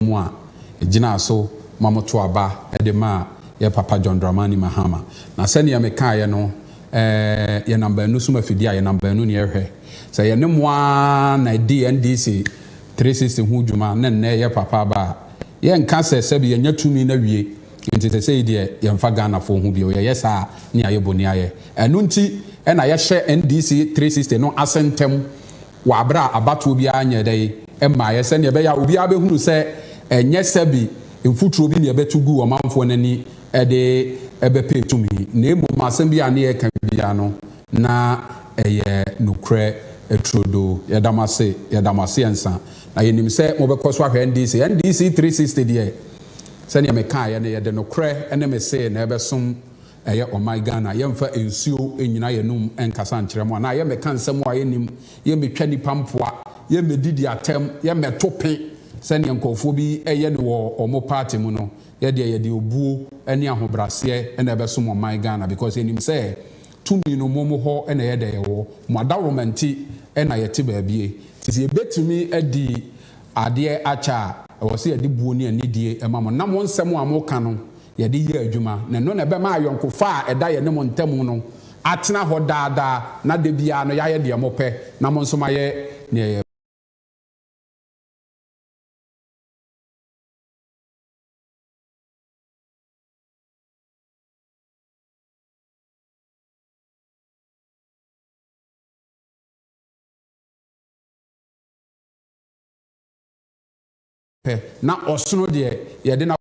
Moi, Jinaso, Mamoto Aba, Edema, ye Papa John Dramani Mahama. Na send ya meka ye no, ye number no suma fidia, ye number no near her. Say ye name one NDC 360 Hujuma, nene ye Papa Ba. Ye en cancer sebi ye nyatumi na wie. Nti se say de ye mfa Ghana fo hu bio ye yesa ne aye boni aye. Enu nti e na ye hye NDC 360 no asentem wa abra abato bia anya dai e ma ye se ne be ya obi abehunu se enye sebi mfuturo bi ne betugu omanfo nani e de ebe tumi na emu asem bia ne ye kan bia no na eye nukre etrodo yedamase ensa na yenim se mo bekoso ahwe NDC 360 de se ne meka ye ne ye de nukre ene me se na ebesom eye o my Ghana yemfa ensuo enyina yenum enkasa nkyeremo na ye meka nsem a yenim ye metwa nipa mpoa ye medidi atem ye metope se ne nkofo bi eye ne wo omo party mu no ye de obuo ene ahobrase ene ebesom o my Ghana because enim se tumi no momo ho ene ye de ye wo mo adawromenti ena ye te baabie tisi ebetumi adi ade acha wo se ade buo ne anidie emamo na mo nsem a mo ka no ye de ye adwuma na no na be ma ayonkofa a eda ye ne mo ntemu no atena ho daada na de bia no ya ye de mo pe na mo nso ma ye ne pe na osono de ye de na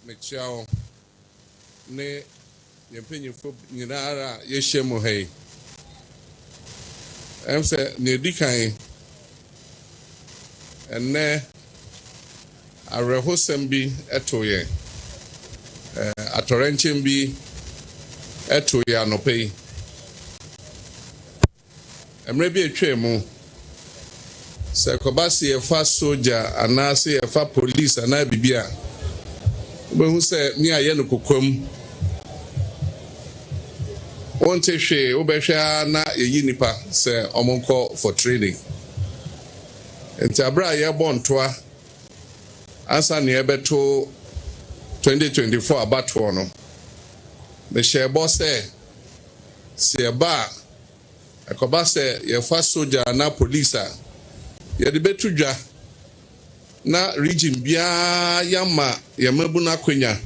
Mechao ne yempanyimfo nyinara ye hyemu hai emse ne dikan enne arehosem bi etoye atorenchem bi etoye anopei emre bi etwemu se kobasi e fa soja anase e fa police ana bibia who said, near Yellow Kukum. One teshe, Obesha na Yinipa, say, Omonko for training. And Tabra Yabon Toa, Asa Niebeto 2024 about Tono. The share boss say, Siaba, a Kobase, your first soldier, na police, ye the betuja. Na region bia yama yamabuna kwenya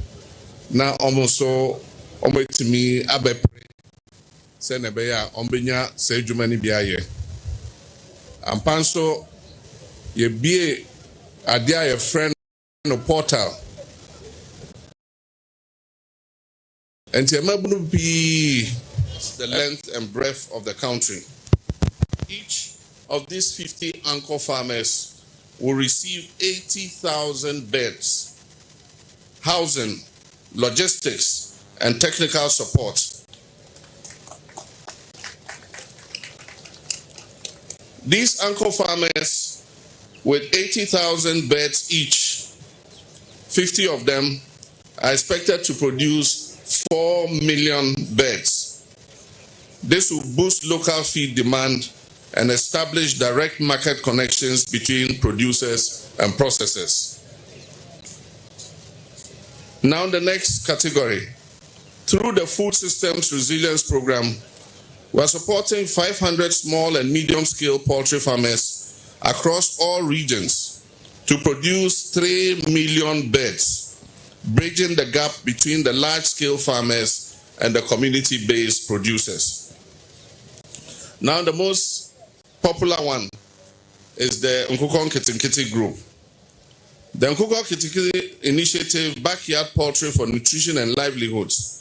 na omoso ometimi abepre se ne be ya ombenya se adwuma ni bia ye ampanso ye bie ade a ye friend no portal and yamabunu bi the length and breadth of the country. Each of these 50 anchor farmers will receive 80,000 beds, housing, logistics, and technical support. These anchor farmers, with 80,000 beds each, 50 of them are expected to produce 4 million beds. This will boost local feed demand and establish direct market connections between producers and processors. Now the next category. Through the Food Systems Resilience Program, We are supporting 500 small and medium-scale poultry farmers across all regions to produce 3 million birds, bridging the gap between the large-scale farmers and the community-based producers. Now, the most popular one is the Nkukon Kitinkiti Group. The Nkukon Kitinkiti Initiative, Backyard Poultry for Nutrition and Livelihoods.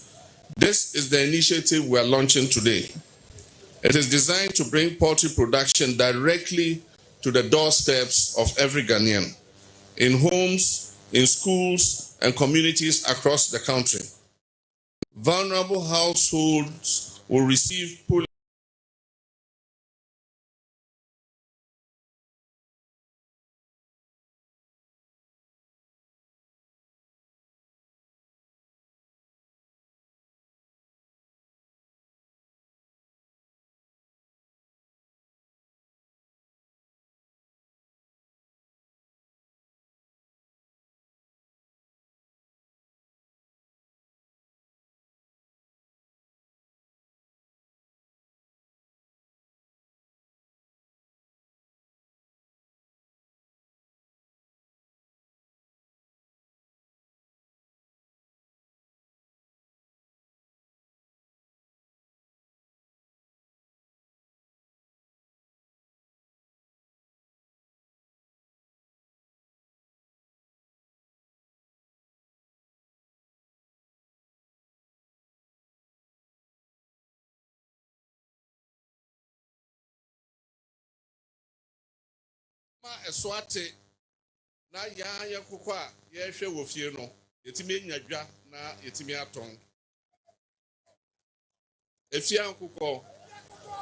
This is the initiative we are launching today. It is designed to bring poultry production directly to the doorsteps of every Ghanaian, in homes, in schools, and communities across the country. Vulnerable households will receive Eswate na ya kukwa ye hwe wo fie no yetimi nyadwa na yetimi aton efia nkukọ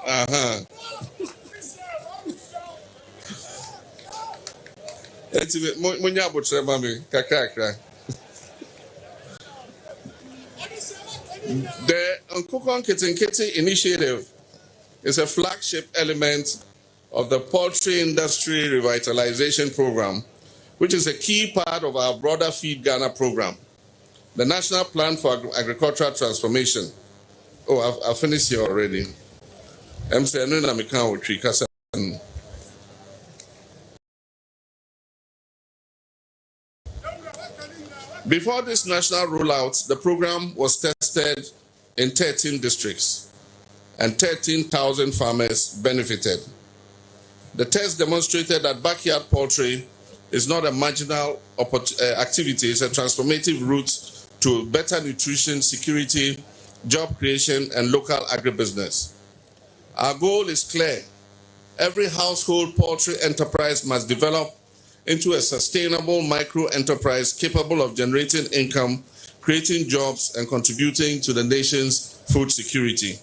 aha etimi munya abotre ma me kakrakra. The Nkukon Kitinkiti initiative is a flagship element of the poultry industry revitalization program, which is a key part of our broader Feed Ghana program, the National Plan for Agricultural Transformation. Oh, I've finished here already. I'm saying, before this national rollout, the program was tested in 13 districts, and 13,000 farmers benefited. The test demonstrated that backyard poultry is not a marginal activity, it's a transformative route to better nutrition, security, job creation, and local agribusiness. Our goal is clear. Every household poultry enterprise must develop into a sustainable micro-enterprise capable of generating income, creating jobs, and contributing to the nation's food security.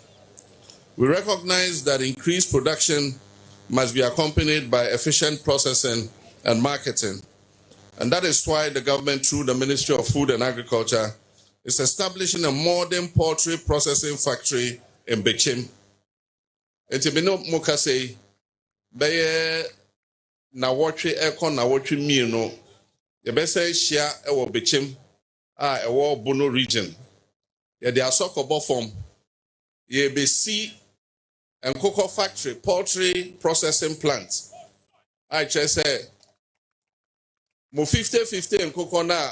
We recognize that increased production must be accompanied by efficient processing and marketing. And that is why the government, through the Ministry of Food and Agriculture, is establishing a modern poultry processing factory in Bechim. Etibino Mokase, Baye Nawatri Ekon Nawatri Mino, Yebese Shia Ewo Bechim, Ewo Bono region. Ye de Asoko form. Ye be sea and cocoa factory, poultry processing plant. I just say, mo 50-50 and cocoa na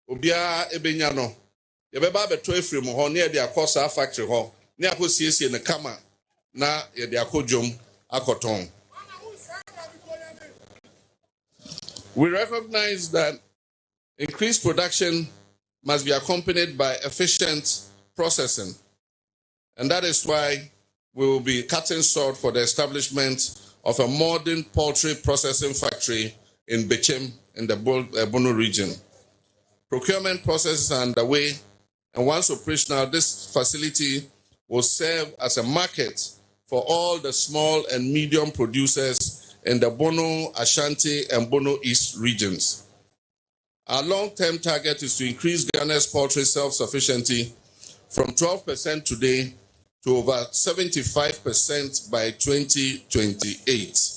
obia ebenyano. Yebeba beto efiri mo ho na ye de akosa factory ho. Na akosiesie ne kama na ye de akodwom akoton. We recognize that increased production must be accompanied by efficient processing. And that is why we will be cutting salt for the establishment of a modern poultry processing factory in Bechem in the Bono region. Procurement processes are underway, and once operational, this facility will serve as a market for all the small and medium producers in the Bono, Ashanti, and Bono East regions. Our long-term target is to increase Ghana's poultry self-sufficiency from 12% today to over 75% by 2028.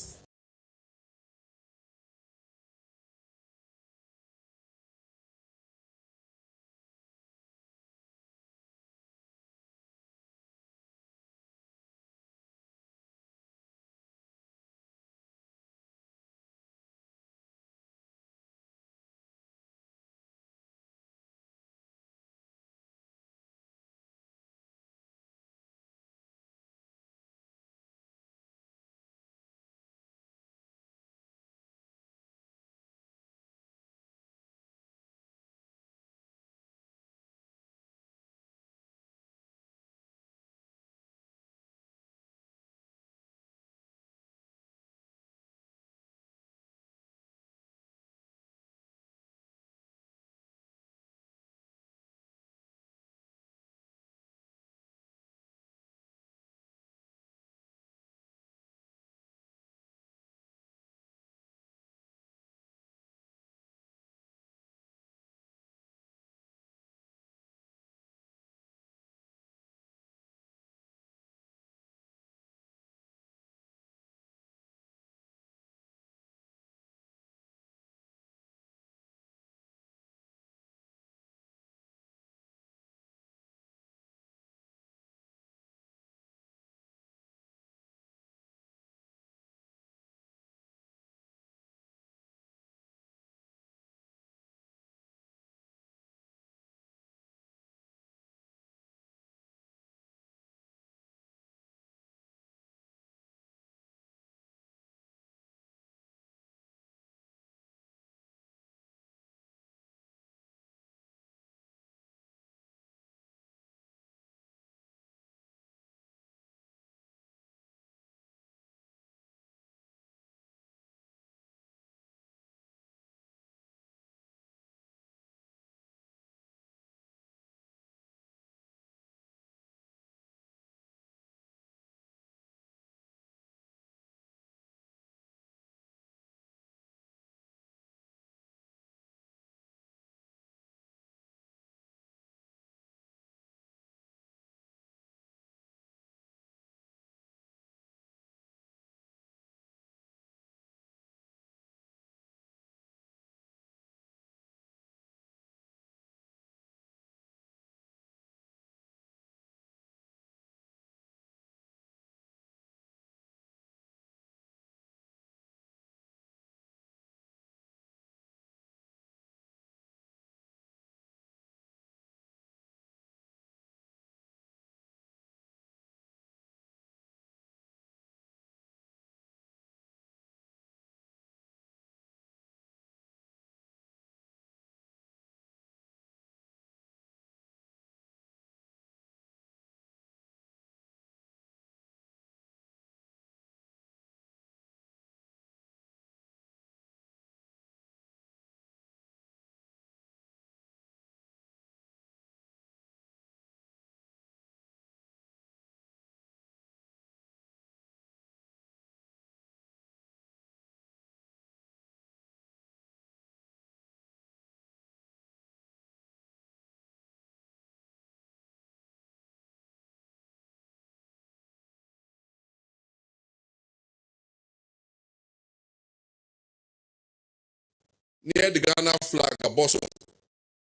near the Ghana flag abɔ so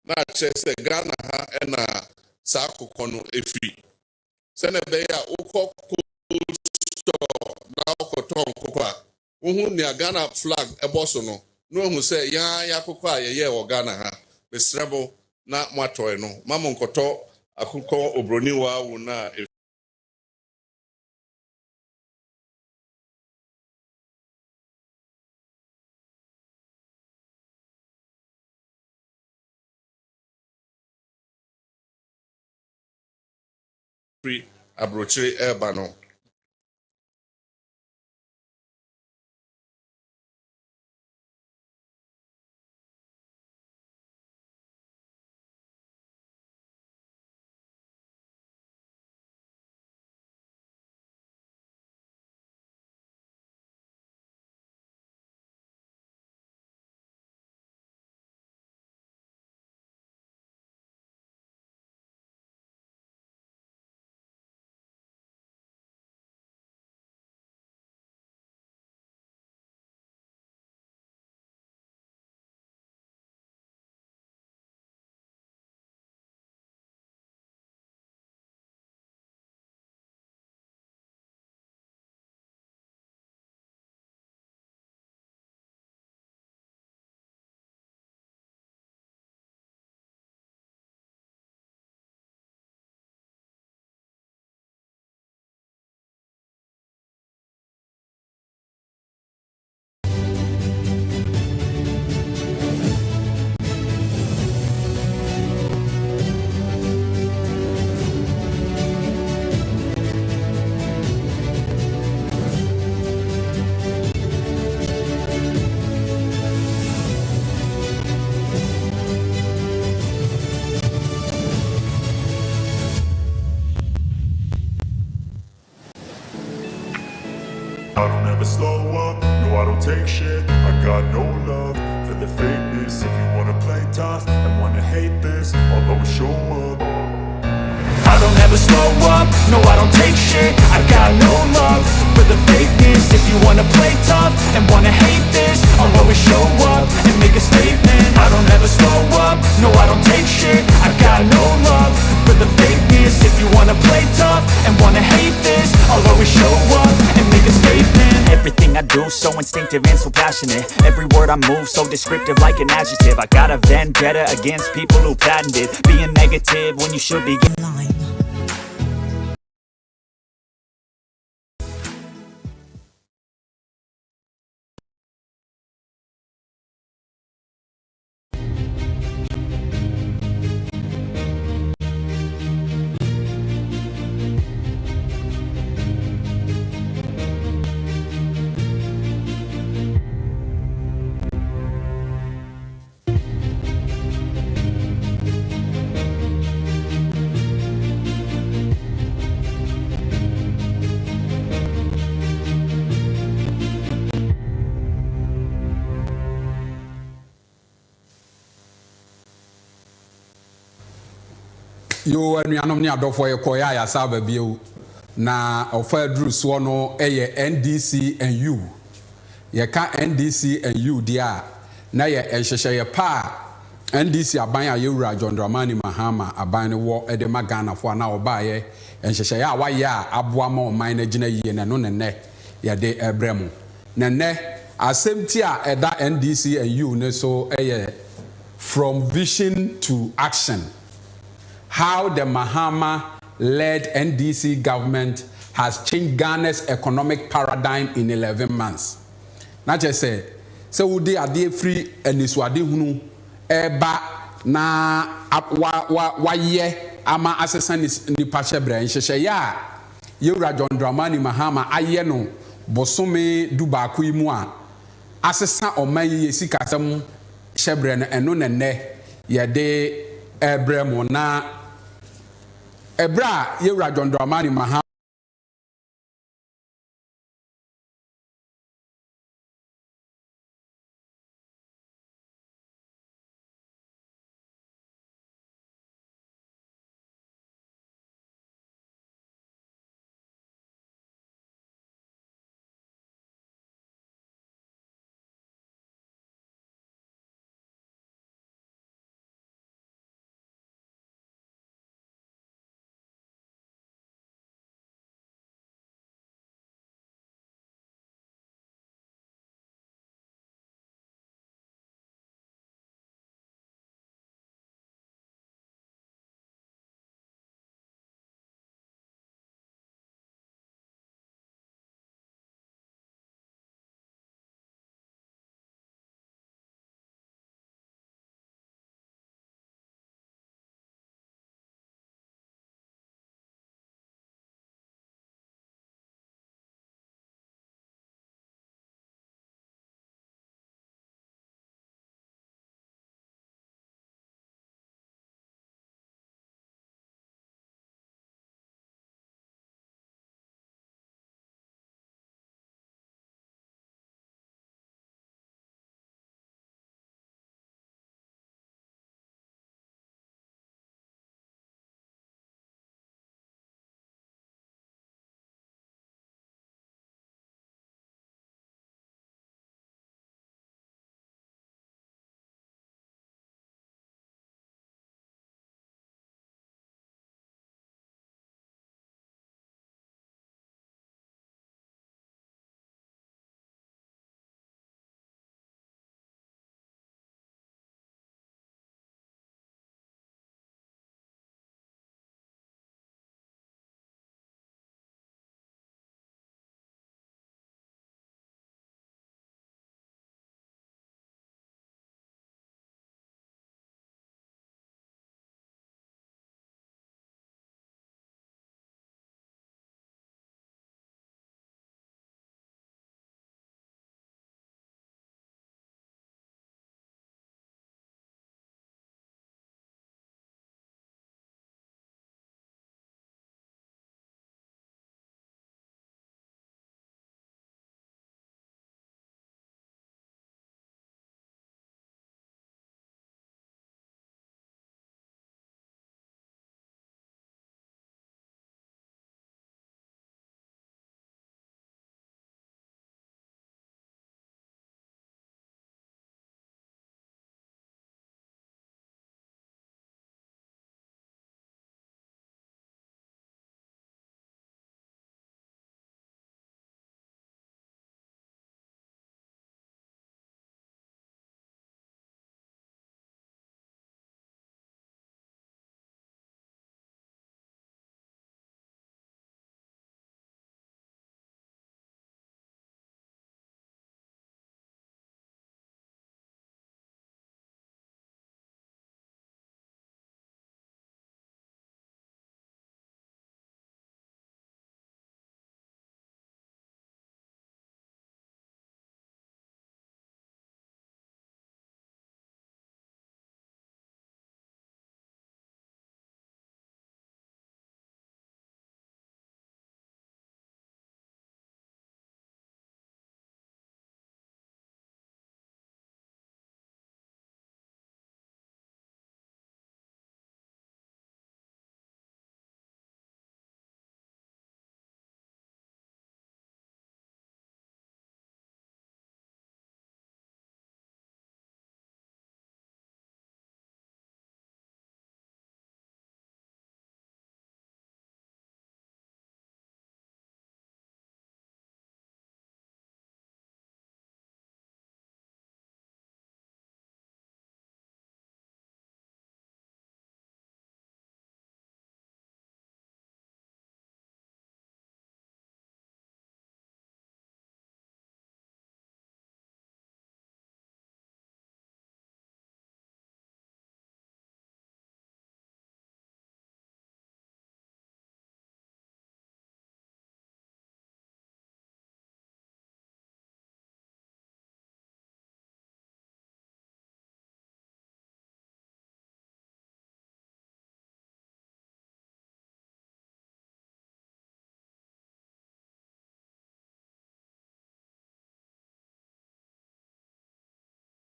na akyerɛ sɛ Ghana ha ɛna saa akokɔ no efi sɛnɛ bɛyɛ a wokɔ cold store na wokɔtɔ nkokɔ a wohu nea Ghana flag ɛbɔ so no na wohu sɛ yɛn akokɔ a yɛyɛ wɔ Ghana ha mesrɛ mo na moatɔe no ma mo nkɔtɔ akokɔ obroni wa wo na free abrokyire ɛreba no. I don't ever slow up, no I don't take shit. I got no love for the fakeness. If you wanna play tough and wanna hate this, I'll always show up. I don't ever slow up, no I don't take shit. I got no love for the fakeness. If you wanna play tough and wanna hate this, I'll always show up and make a statement. I don't ever slow up, no I don't take shit. I got no love for the fakeness. If you wanna play tough and wanna hate this, I'll always show up and make a statement. Everything I do so instinctive and so passionate. Every word I move so descriptive like an adjective. I got a vendetta against people who patented being negative when you should be lying. yo anuanom ne adɔfo yɛ kɔ ya yasa ba bio na ofa duru so no ɛyɛ NDC and U yɛ ka NDC and U dia na yɛ ɛhyehyɛ yɛ pa NDC aban a yɛwura John Dramani Mahama aban ne wɔ ɛde ma Ghana fo na ɔba yɛ ɛhyehyɛ yɛ a wayɛ a aboa ma ɔman na gyina yie na no nennɛ yɛde ɛbrɛmu nennɛ asɛm ti a ɛda NDC and U ne so ɛyɛ from vision to action. How the Mahama-led NDC government has changed Ghana's economic paradigm in 11 months. Not just say we ade free and iswade hunu eba na waye ama asesan ni pache bre nhyehyɛ ya yewura John Dramani Mahama aye no bosome dubaako yi mu a asesa ɔman yi sika asɛm hyebre no eno nenne yɛde ebrɛmo na ebra yewura John Dramani Mahama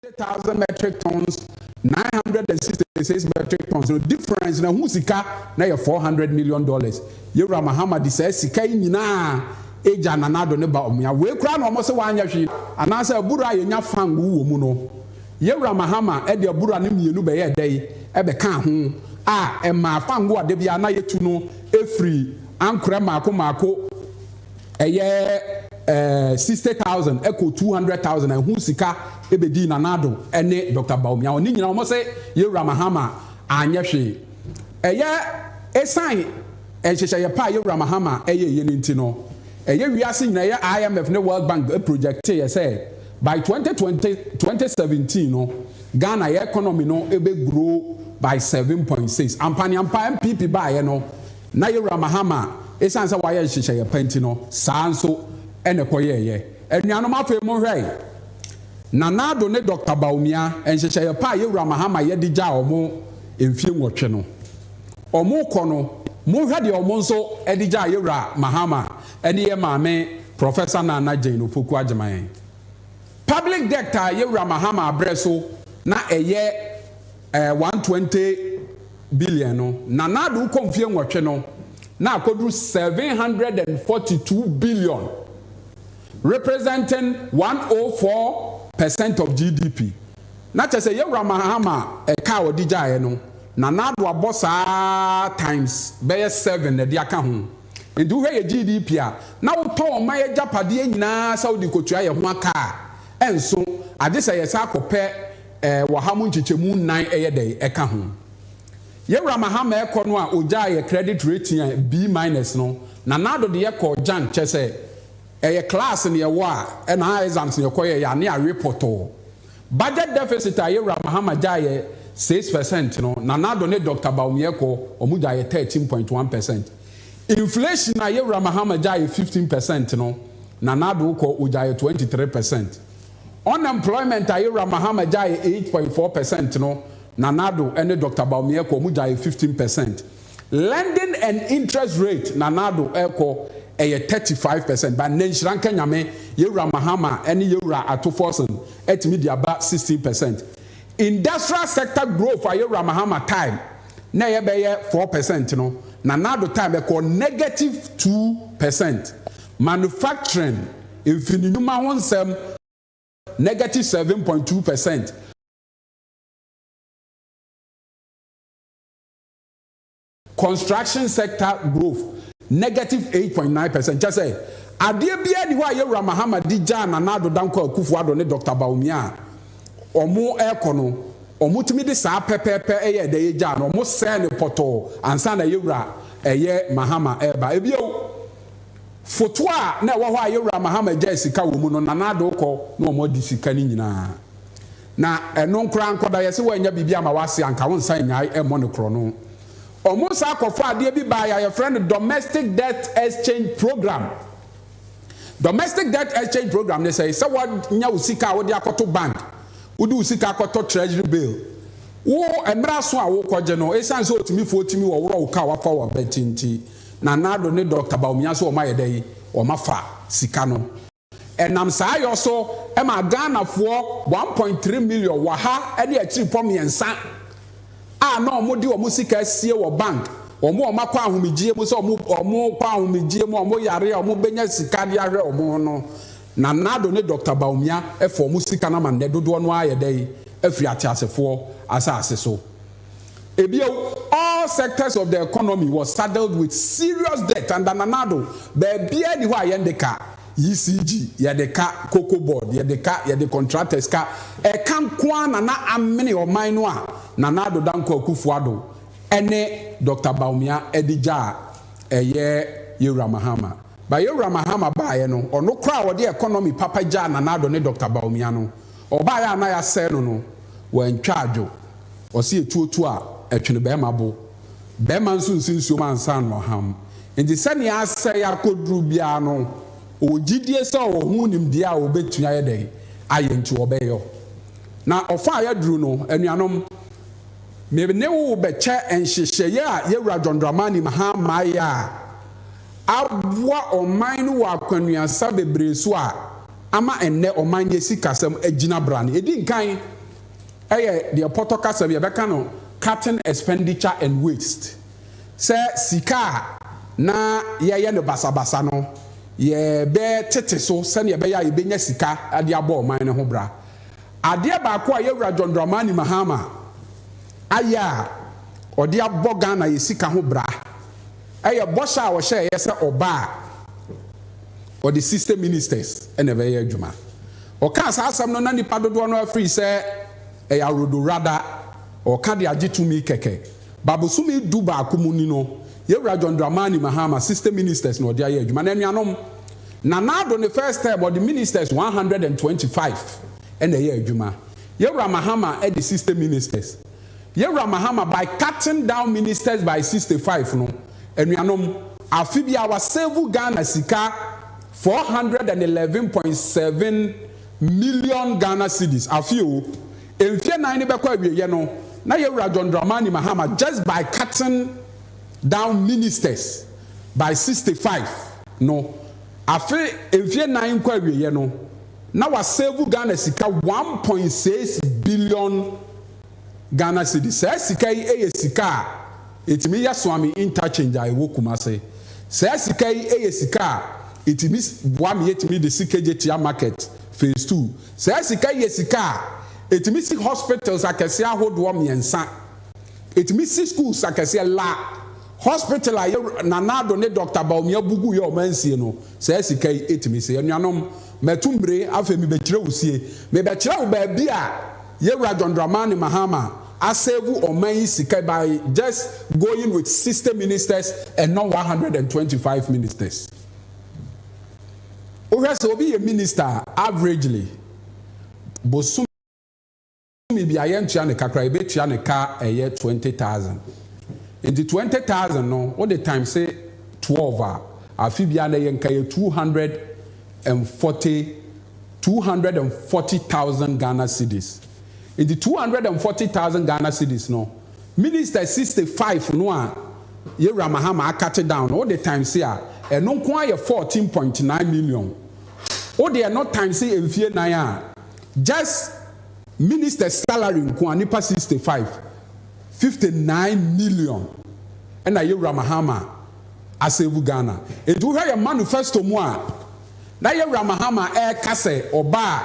1,000 metric tons, 966 metric tons. The difference na who sika na $400 million. Yewura Mahama says sika nyina eja nanado ne ba omya. We kura na omo se wanya hwi. Anase abura yenya fangu wo mu no. Yewura Mahama e de abura ne mienu be ye dai e be ka ho a e ma fangu ade bia na yetu no efri ankura mako eye 60,000 echo 200,000 and who sika ebedi nanado ene Dr. Baumia oni nyina omo se Yewura Mahama anyehwe eye esan ehyehyɛ ye pa Yewura Mahama eye ye nti no eye wiase nyina ye IMF ne World Bank project ye say by 2017 no Ghana economy no ebe grow by 7.6 ampani MPP ba ye no na Yewura Mahama esan se wa ye hyehyɛ ye panti no sanso ene koyeye enuanom afa mu hwai nanado ne Dr. Baumia enhyehyɛ ye pa Yewura Mahama ye digya omo emfie nwotwe no omo kɔ no mo hwɛ de omo nso edigya Yewura Mahama ene ye maame Professor Nana Jane Opoku Agyeman public debt Yewura Mahama abreso na eye 120 billion no nanado kɔ mfie nwotwe no na akoduru 742 billion representing 104% of GDP. Na chese Yewura Mahama eka odijaye no na nado abosa times be 7 na de aka ho. Ndu hwe ye GDP a na woto oma ye japade nyina Saudi kotua ye ho aka enso ade se ye sa akopɛ wo hamu nchichemu 9 eye de eka ho. Yewura Mahama ekɔ no a ojaye credit rating B- no na nado de ye kɔ jan chese a class in your war and exams in your coyer ya near reporto. Budget deficit a Yewura Mahama jaye 6% no nanado ne Dr. Baumieko omujaye 13.1%. Inflation a Yewura Mahama jaye 15% no nanado ko ujaye 23%. Unemployment a Yewura Mahama jaye 8.4% no nanado ene Dr. Baumieko omujaye 15%. Lending and interest rate nanado eko 35%, but Nenshiran Kenyame, Yewura Mahama, and Yewura Atoforson, at media about 16%. Industrial sector growth for Yewura Mahama time, na yebeye 4%, no, nanado time eko -2%. Manufacturing, infinituma onsem, -7.2%. Construction sector growth, -8.9%. Just say, Adia bia ni wa Yewura Mahama di jana nanado danko Akufo-Addo ne Dr. Baumia. Omo ekono, omo timi de saa pepepe eye de ye jana, omo se ne poto ansa na Yewura eye Mahama eba. Ebio foto a na wo ho Yewura Mahama ja sika wo mu no nanado ko na omo di sika ni nyina. Na eno nkra ankoda ye se wanya bibia ma wase anka won san nyai emo ne kro no. Almost a ade bi by your friend domestic debt exchange program. Domestic debt exchange program, they say, so what nya usika wo de akoto bank, udu usika akoto treasury bill. Wo emra so a wo koje no, esan so otimi fo otimi wo woro ka wa fa wa betinti. Na nado ne Dr. Baumia so o ma yedai, o ma fa sika no. Enam saa yo so e ma Ghana fo 1.3 million wa ha e de achiri pom yensa. No modi omo sika sie wo bank omo makwa ahomijie mu so omo kwa ahomijie mu omo yare omo benya sika de ahwe omo no na nado ne Dr. Baumia e for omo sika na man dodo no ayedai afri atiasefo asase so ebio all sectors of the economy was saddled with serious debt and nanado be ni ho ayendeka ECG yedeka cocoa board yedeka yede contractors ka e kan kwa na amene o man no a nanado danko Akufo-Addo ene Dr. Baumia edija eye Yewura Mahama ba Yewura Mahama baaye no ono kra wo de economy papa ja nanado ne Dr. Baumia no obaaye ana ya se no wan twaadwo o se etuotu a etwene be mabo be man sunsunsuo man san no ham enti sane ya se ya kodru bia no ogidie se o hu nimdia a obetua ye den aye nti obeyo na ofa ya duru no anuanom me wo beche enhyehye a Yewura Dramani Mahama ya abua oman no wa kwanuasa bebre so a ama enne oman ye sikasem agina brane edi nkan the protocol we beka no cutting expenditure and waste se sika na ye no basabasa no ye be tete so se ne be ya ye benya sika ade abo oman ne ho bra ade ba ko a ye wura John Dramani Mahama aya ode abo Ghana ye sika ho bra eye bosha wo hye ye se oba or the system ministers and a very juma. Or can't ask some no nipa dodo no free say a rodo rada or kadi ajitu mi keke. Babusumi duba kumuni no. Ye John Dramani Mahama system ministers no dia ye juma. Nanyano nanado the first time or the ministers 125 and a year juma. Ye Mahama at the system ministers. Ye Mahama by cutting down ministers by 65 no. And we anom afibia wa save Ghana sika 411.7 million Ghana cedis. I feel if you're 90 no, now you're John Dramani Mahama just by cutting down ministers by 65. No, I feel if you're 9 no, now I save Ghana sika 1.6 billion Ghana cedis. Say sika e sika, it me ya swami interchange I wo kumase. Say sika e sika. It means 1 year to me the CKJTR market phase 2. Say sika yesika. It means hospitals akese ahodo miensa. It means schools akese la. Hospital aye nanado ne Dr. Baumia bugu ye omansie no. Say sika it means enuanom metumbre afa mi bekire usie. Me bekire wo ba bia ye John Dramani Mahama asevu oman sika by just going with system ministers and not 125 ministers. So be a minister averagely bosumi bi ayentua ne kakra ebetua ne ka 20,000 in the 20,000 no all the time say 12 afibia na yenka 240,000 Ghana cedis in the 240,000 Ghana cedis no minister 65 no a ye Mahama cut down all the time say and no kwa 14.9 million. Oh, they are not time say in fear naya. Just minister salary in nipa 65, 59 million. And I Mahama asevu Ghana. And do have a manifesto moi. Na ye Mahama air kase or bar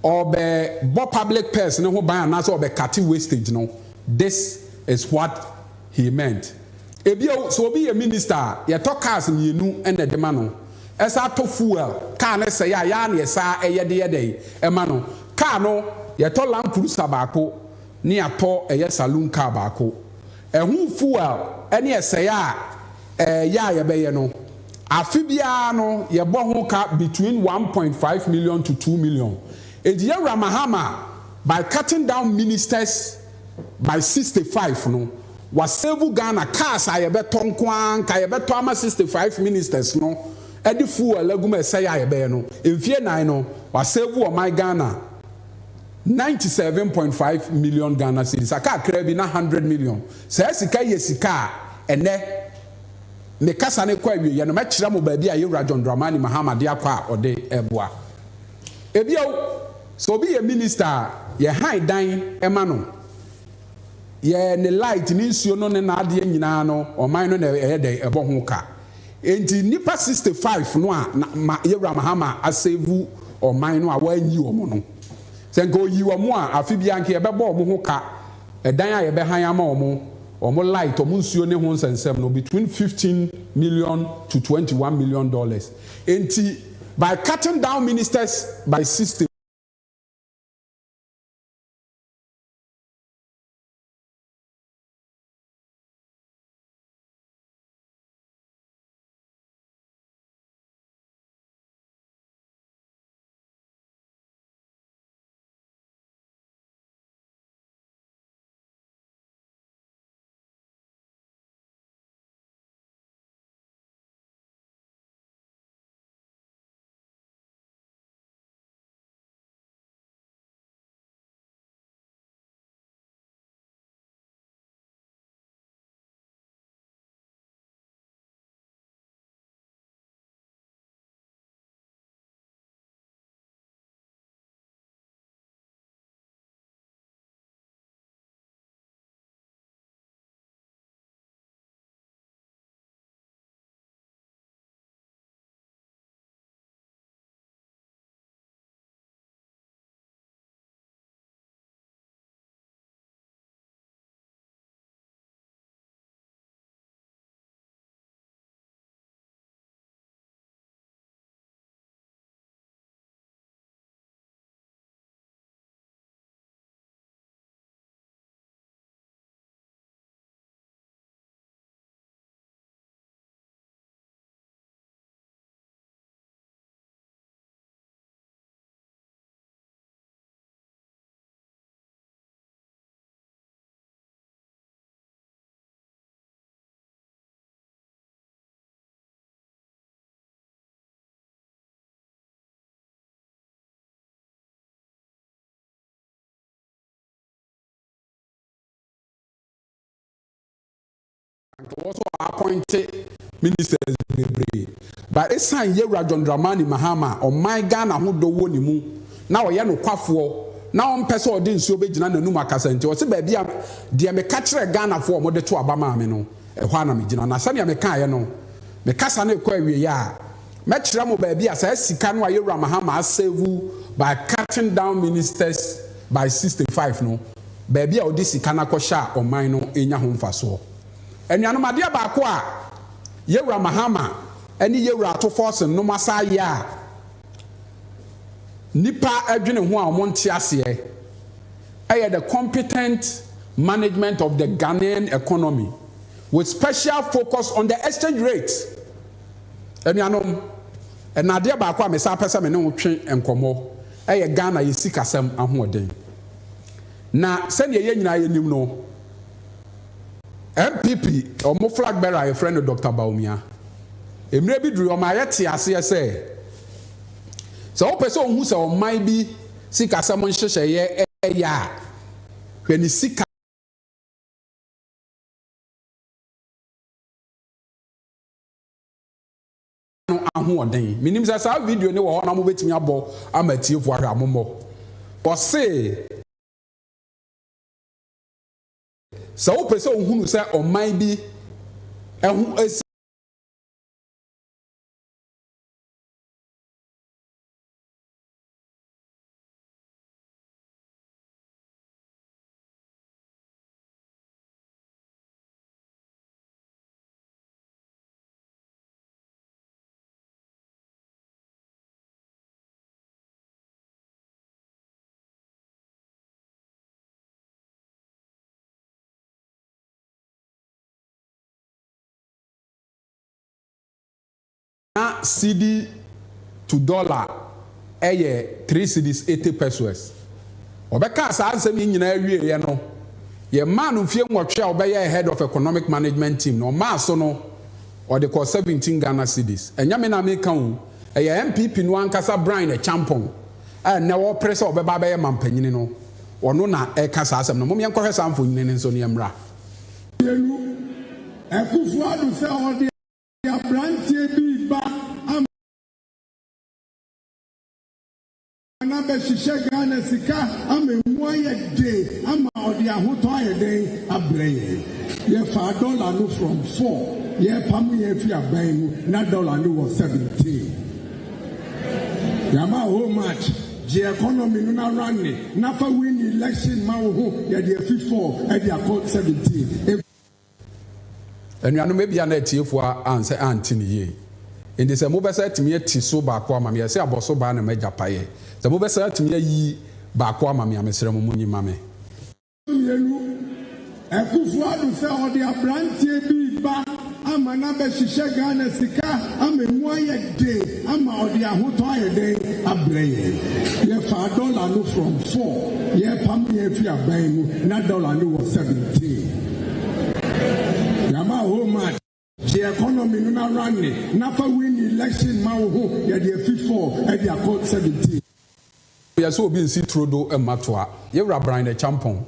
or be public person who buy an answer or be cutting wastage. No, this is what he meant. Ebio so be a minister, ye talk cars in you and the demano. Esa to fuel, car ne say ya ne sa eye de dey. Emano, car no ye to Land Cruiser baako, ni ato eye saloon car baako. Ehun fuel, ene say ya ye beye no. Afibia no ye bo ho ka between 1.5 million to 2 million. Eje Mahama by cutting down ministers by 65 no. Was save Ghana cars I beto nkwan ka beto ama 65 ministers no edi fuel aguma say I be no enfie nan no was save o my Ghana 97.5 million Ghana cedis aka kra bi na 100 million say sika yesika ene me kasa ne kwa wie ye no mekira mo ba bi aye John Dramani Mahama de akwa ode eboa ebio so be a minister ye high dan ema no ye ne light ni nsuo no ne na ade nyina no oman no na de ebo ho ka enti nipa 65 no a ye Mahama asevu oman no a wanyi omo no se ngo yi omo a afibia nke ye bebo omo ho ka edan a ye be han ama omo light omo nsuo ne ho nsensem no between 15 million to 21 million dollars enti by cutting down ministers by 60 also appointed ministers but it's sign Yewra John Dramani Mahama or my Ghana who do woni mu now no kwafo now on person or didn't so be jina na numa kasente o se baby de me ka kire Ghana for mo de to abama me no e ho na me jina na sane me kan ye no me kasa na ekwa wie ya me kire mo baby asa sika no Yewra Mahama save by cutting down ministers by 65 no baby o de sika na ko sha o man no enya ho mfaso enuanom ade ba ko a Yewra Mahama eni Yewra to force no masa ya nipa adwene ho a omonte ase the competent management of the Ghanaian economy with special focus on the exchange rate enuanom enade ba ko a mesa pese me ne ho twe enkomo Ghana yesikasem ahoden na se ne ye nyina ye nim no MPP or mo flag bearer a friend of Dr. Baumia. Emre bi duru o ma yete ase say. So person who say o mai bi sika sam nhyehyɛ ye ya. When sika no ahoden. Minim say sa video ne wo ho na mo betimi abo amatiefo ahwa amommo. O say so person who say o man bi ehu esi CD to dollar 3 cedis 80 pesos obeka sa ansem nyina awie ye no ye man mfie nwotwe a obeye head of economic management team no ma so no or the cost 17 Ghana cedis enyame na me kan MPP no ankasa Brian Champon na wo press obeba beye mampanyini no ono na kasa asem no mom yenkɔhwɛ samfo nyine nso ne mra Ekufu adu se odi abrantie bi ba na be hihye Ghana sika amemu aye de ama odi ahoto aye den abreye ye fa dollar no from 4 ye pam ye fi aban mu na dollar no was 17 yama how much the economy no na run na fa win election ma wo ho ye de 54 e de akọ 17 enuanu mebia na etiefo anse antini ye indi se mo besa timi eti so ba ko amame se aboso ba na maja paye se mo besa timi yi ba ko amame amesere mo munyi mame Ekufu adu se odi abrantie bi ba ama na be hihye Ghana sika amemu aye de ama odi ahoto aye den abreye ye fa dollar no from 4 ye pam ye fi aban mu na dollar no was 17 yama how much the economy no na run na fa win election ma wo ho ye de 54 e de akọ 17 ya so obi nsi trodo ematoa ye wra Brian Champon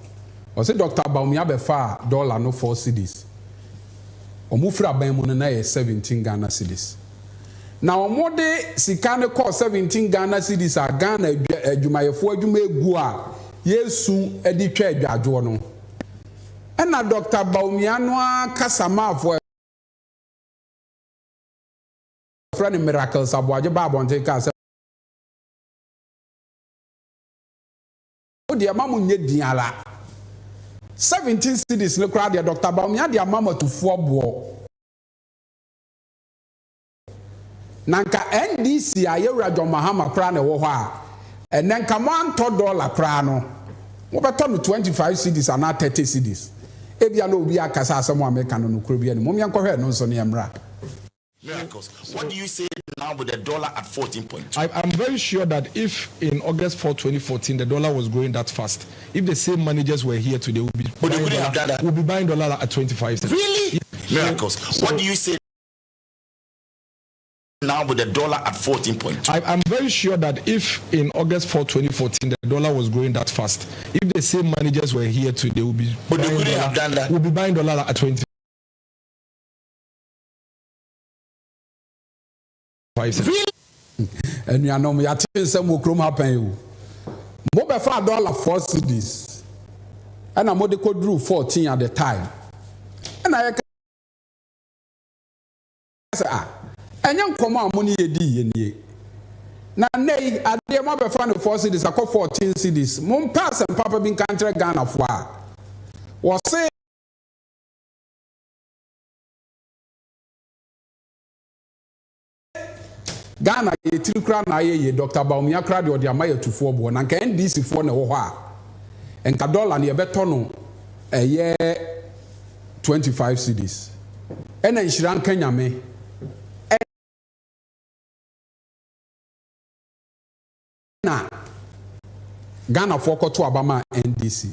o se Dr. Baumia be fa dollar no 4 cedis omufra ban mu no na ye 17 Ghana cedis na omode sika ne call 17 Ghana cedis a Ghana adwumayefo adwuma egu a yesu edi twa adwadwo no na Dr. Baumia no akasama afọ friend miracles aboaje ba abonte ka se o de amamu nye diala 17 cities ne kra de Dr. Baumia de amama tufo bo nanka NDC ayewra John Mahama kra na wo ho a enenka $1 dollar kra no wo beto no 25 cities and 30 cities ebia no obi akasa asemo America no kro bia ni mom yankɔhwɛ no nso ne yamra. Miracles. What do you say now with the dollar at 14.2? I'm very sure that if in August 4, 2014, the dollar was growing that fast, if the same managers were here today, we'll be buying dollar at 25 cents. Really? Miracles. What do you say now with the dollar at 14.2? I'm very sure that if in August 4, 2014, the dollar was growing that fast, if the same managers were here today, we'll be buying dollar at 20. 5 cedis. And you know, I tell some more chrome happen you. Mobile $4 cedis. And I'm what they could do 14 at the time. And I say, and young come on money a D. Now, nay, at the mobile fund of 4 cedis, I call 14 cedis. Mom pass and papa being country Ghana for was say. Ghana ye tilukra na ye Dr. Baumia kra de odi amaye tufo bo na nka NDC fo na wo ho a enka dollar na ye beto no eye 25 cedis ena nhira nka nyame na Ghana fo koto aba ma NDC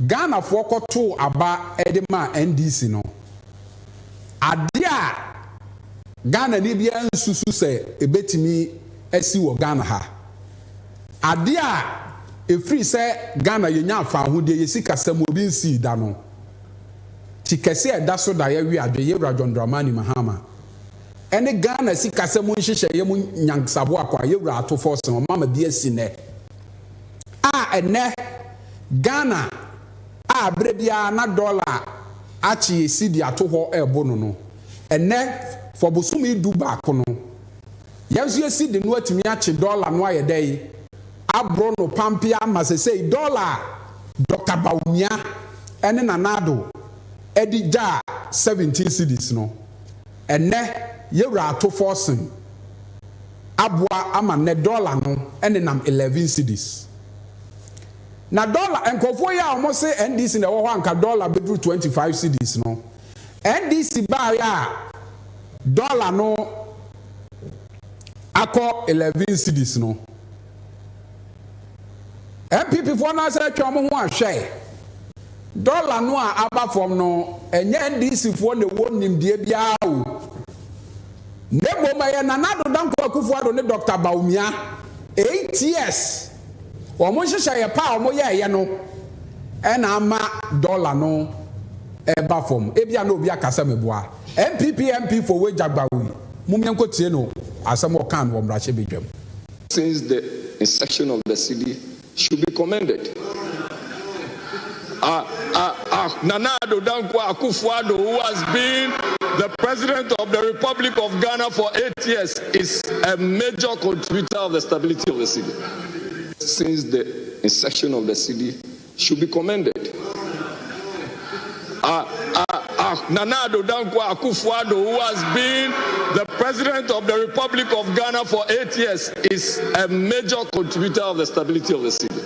Ghana fo koto aba edema NDC no ade a Ghana ni bia nsusu se ebetimi asi wo Ghana ha ade a efri se Ghana yenya afa ahode yesika sam obi nsi da no tikese eda so da ya wi ade ye John Dramani Mahama ene Ghana sika sam nhihye ye mu nyansabo akwa ye wura ato force no mama bi asi ne ene Ghana abre bia na dollar achi sidi ato ho ebo no ene for busumi du back no yanzu esi de no atimi ache dollar no ayedai abro no pampia ma say dollar Dr. Baumia ene nanado edi ja 17 cedis no ene yewra ato forcing abua ama ne dollar no ene nam 11 cedis na dollar enkofo ya almost say NDC na wo anka dollar bedru 25 cedis no NDC ba ya dollar no ako 11 cedis no MPP for na say twa mo ho ahwe dollar no a aba from no enye NDC for ne wonim die bia o nebo ma ye na nado danko akufo ado ne Dr. Baumia 8 years o mo hyehyɛ ye pa o mo ye no e na ama dollar no eba from ebia na obi akasa meboa MP for Wejagbawi. Mumianko Tieno, Asamo Khan, Womrache Bidjem. Since the inception of the city should be commended. Nanado Dankwa Akufo-Addo, who has been the president of the Republic of Ghana for 8 years, is a major contributor of the stability of the city. Since the inception of the city should be commended. Nanado Dankwa Akufo-Addo, who has been the president of the Republic of Ghana for 8 years, is a major contributor of the stability of the city.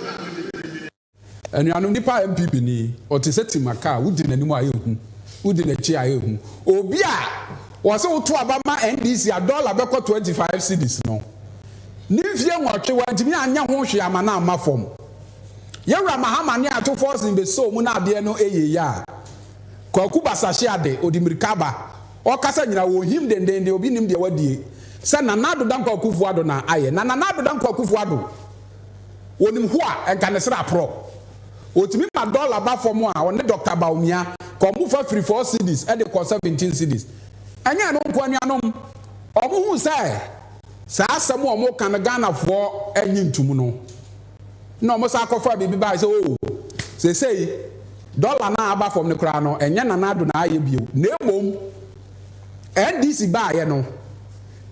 And you are nipa MPP ni otiseti maka udi na nimu ayehu udi na chi ayehu obi a wose utu abama NDC a dollar beko 25 cedis no ni fie nwotwe wantimi anya ho hwe amana amafom yewra Mahama ni ato force in be so mu na ade no eye ya kwaku basahye ade odimirikaba okasa nyina wo him dendende obi nim de wadie se Nanado Dankwa Akufo-Addo na aye na Nanado Dankwa Akufo-Addo wonim ho a enkanesra pro otimi ma dollar ba for mo a one Dr. Baumia komu fa free 4 cedis e de ko 17 cedis anya no nko anuanom omo hu say sa asem omo kan Ghana fo anyi ntum no na omo sa akofa bibi ba say oh say dollar na aba from the kra no enye Nanado na aye bio na emom NDC ba aye no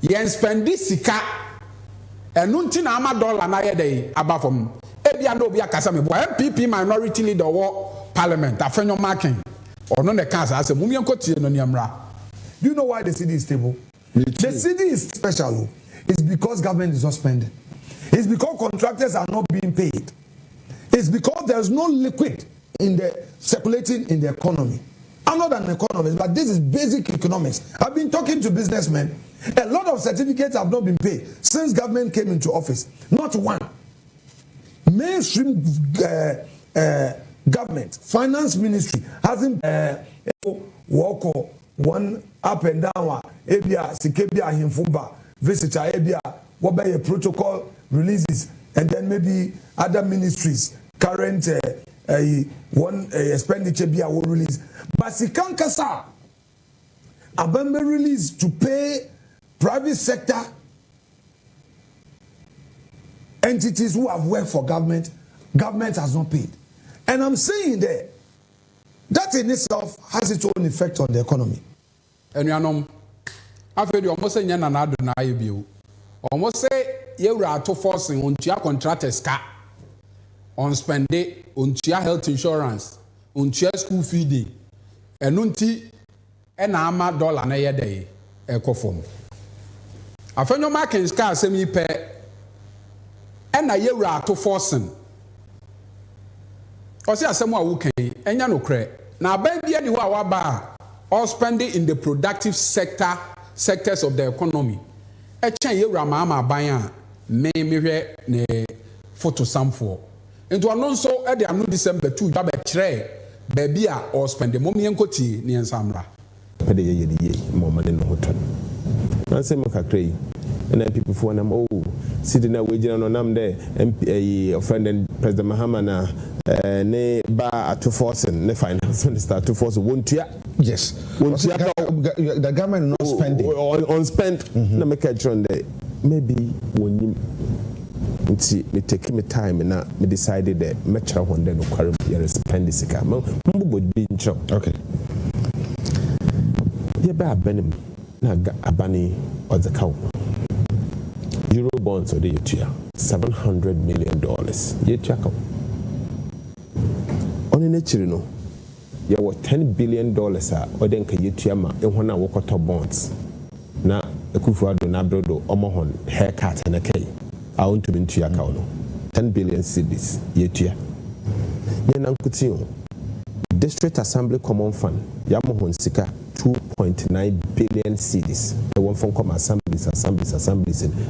yen spend sika enu nti na ama dollar na aye dey aba from ebia no obi akasa me bo MPP minority leader wo parliament afenyo marking ono ne kansa ase mumien kotie no niamra. Do you know why the city is stable? The city is special. It's because government is not spending. It's because contractors are not being paid. It's because there's no liquid in the circulating in the economy. I'm not an economist, but this is basic economics. I've been talking to businessmen. A lot of certificates have not been paid since government came into office. Not one. Mainstream government, finance ministry hasn't walk one up and down. Ebia sikebia himfuba visitor ebia wabaya protocol releases, and then maybe other ministries current one expenditure bia will release. But sikankasa abambe release to pay private sector entities who have worked for government has not paid. And I'm saying that in itself has its own effect on the economy. And you after you almost say Yana do na you almost say you are to forcing on chia contractors car on spend it on chia health insurance on chia school feeding and unti and ama dollar na ye day eco form. I find your markings car semi pay and a year to forcing. Or say someone who can and ya no cre. Now baby any wa all spending in the productive sectors of the economy. A chen ye ramama bayan me ne photo sample. Into anon so e de anu December 2 ba tre baby a or spend the mommy enkoti ni ensamra. Pede ye mo mane no hoton. Na say mo kakrai and then people for them sitting there waging on them there a friend and President Mahama na ne ba to forcing ne finance minister to force won't ya yes the government not spending on spent na make a there maybe when you me take me time na me decided that me try one day no quarry you spend this car mbo be ncho okay ye ba benim na abani or the cow Euro bonds or the year $700 million. Ye check out. On in nature, no, you were $10 billion or then can you tiama and when I walk out bonds. Na a kufuado na brodo omohon haircut and a K. I want to be into your account. 10 billion cedis ye tia. Yenankution. District Assembly Common Fund, Yamohon Sika 2.9 billion cedis. The one from come assemblies, and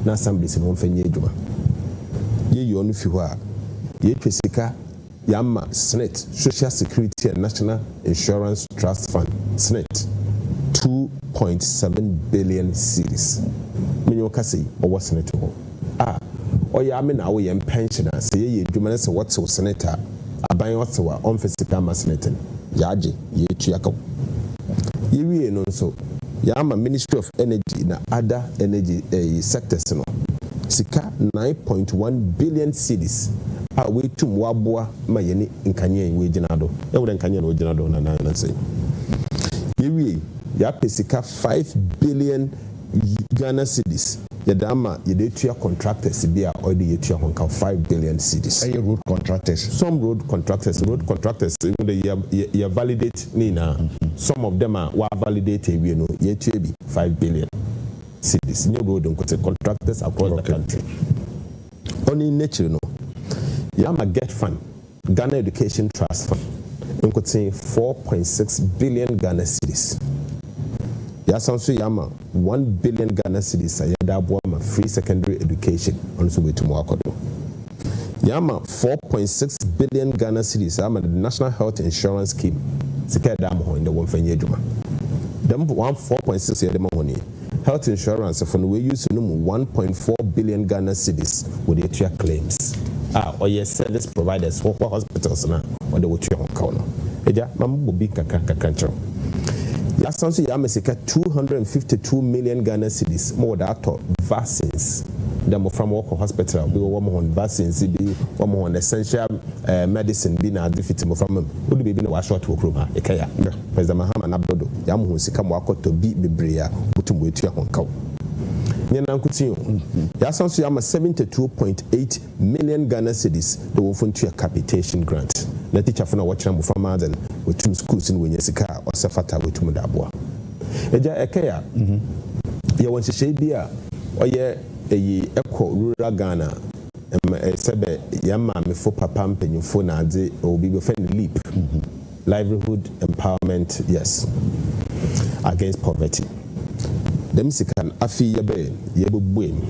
assemblies in one for Yejuma. Ye only few are. Ye Pesika, Yama, SNET, Social Security and National Insurance Trust Fund, SNET, 2.7 billion cedis. Minyokasi, or what's SNET? Or Yamin, our pensioner, say ye, Jumanes, what's so senator. Aban Ottawa on physical masinating. Yaji, ye chiako. Ye no so. Yama Ministry of Energy na other energy sectors no. Sika 9.1 billion cedis. We to Mwabwa Mayeni in Kanye in Wajanado. Ewan Kanye Wajanado na say. Ye ya pesika 5 billion Ghana cedis. Yadama, Yedetia contractors, Sibia, or the Yetia Honka 5 billion cedis. Road contractors. Some road contractors, you validate Nina. Some of them are validated, you know, Yetia 5 billion cedis. New road contractors across the country. Only nature, no. Yama Get Fund, Ghana Education Trust Fund, you could say 4.6 billion Ghana cedis. Yasansu Yama 1 billion Ghana cedis ayada free secondary education also way to Mwakodo. Yama 4.6 billion Ghana cedis Yama the National Health Insurance Scheme. Sikadamo in the one for Yejuma. Them 4.6 year money. Health insurance from we use 1.4 billion Ghana cedis with the claims. Or yes, service providers for hospitals now or the Wuchi on Kono. Eja Mamu Big Kakancho. Yasansu Yamesika 252 million Ghana cedis more that vaccines. Them from Walker Hospital, we were on vaccines, be on essential medicine, being a defeat from would be in a short to Kruma, Ekaya, President Mahama Nabdodo, Yamu Sikam Wako to beat Bibria, Butum with your Honko. Yanankutiu, Yasansu Yama 72.8 million Ghana cedis, the Wolfuntia capitation grant. Na teacher for watching from Maden with two schools in Winyasika or Safata with Mudabwa. Eja Ekaya, ya want to say beer or ye a echo rural Ghana, Sebe Yama before Papam Penufo Nade or be offended leap. Livelihood empowerment, yes, against poverty. Them sikan afi yabe yebo buem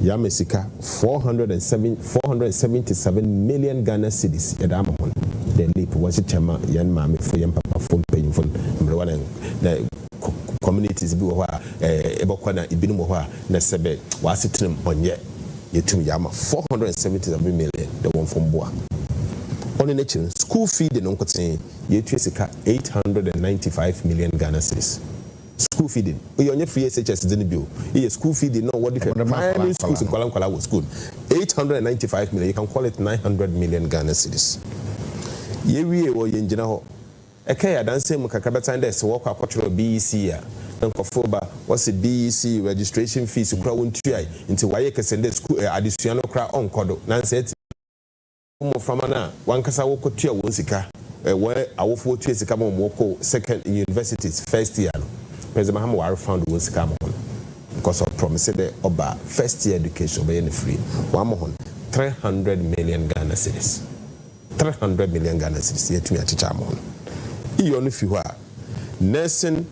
Yamesika 477 million Ghana cedis yadamon. The leap was a chama yan mammy for yan papa phone paying for the communities be Ebokwana Ibinua Nesebe was sitting on yet Yetum Yama 477 million the one from Boa. On the nature school feed in Uncle Yetusika 895 million Ghana cedis. School feeding. We on your free SHS didn't bill. School feeding, no what if primary schools in Kuala school. 895 million, you can call it 900 million Ghana cedis. Yewi or Yenjinaho. Ekaya danse mu kakra betan dey se work akotro BEC ya nkofoba what's the BEC registration fees kura wontua nti waye kesende school adesua no kura onkodo nanse eti mo frama na wankasa wokotua won sika we awofo tua sika mo ko second universities first year no president Mahama ware found won sika mo because of promise the oba first year education be free one mo 300 million Ghana cedis 300 million Ghana cedis yetumi achicha mo Iyon Fiwa nursing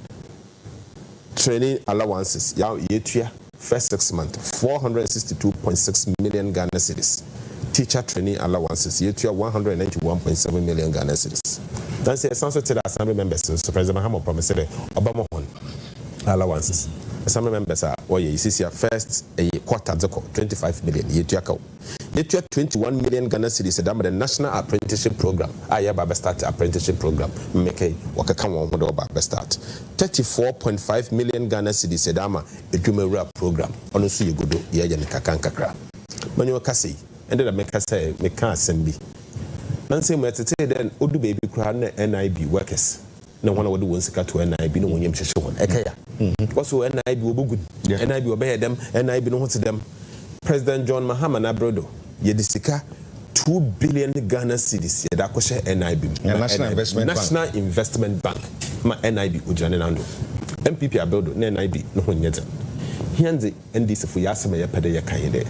training allowances yetua first 6 months 462.6 million Ghana cedis. Teacher training allowances yetua 191.7 million Ghana cedis. That's a sense to the assembly members. So President Mahama promised Obama allowances. Assembly members are first a quarter 25 million yetua 21 million Ghana cedis the national apprenticeship program. Baba start apprenticeship program. Make waka come on Baba start. 34.5 million Ghana cedis edama edumewura program. Ono so yegodo ye kakan kakra. Manyo kase ended make say make assembly. Nanse mo tete den odu baby kra na NIB workers. Na one of the ones to NIB no wonyem hwehwe won. Ekaya. Because NIB obogun. NIB obey them, NIB no to them. President John Mahama na brodo yedisika 2 billion Ghana cedis yeda koshe NIB National Investment Bank ma NIB ujane nando MPP abedo na NIB no honyeta hianze NDC fu yasema yepede yakayede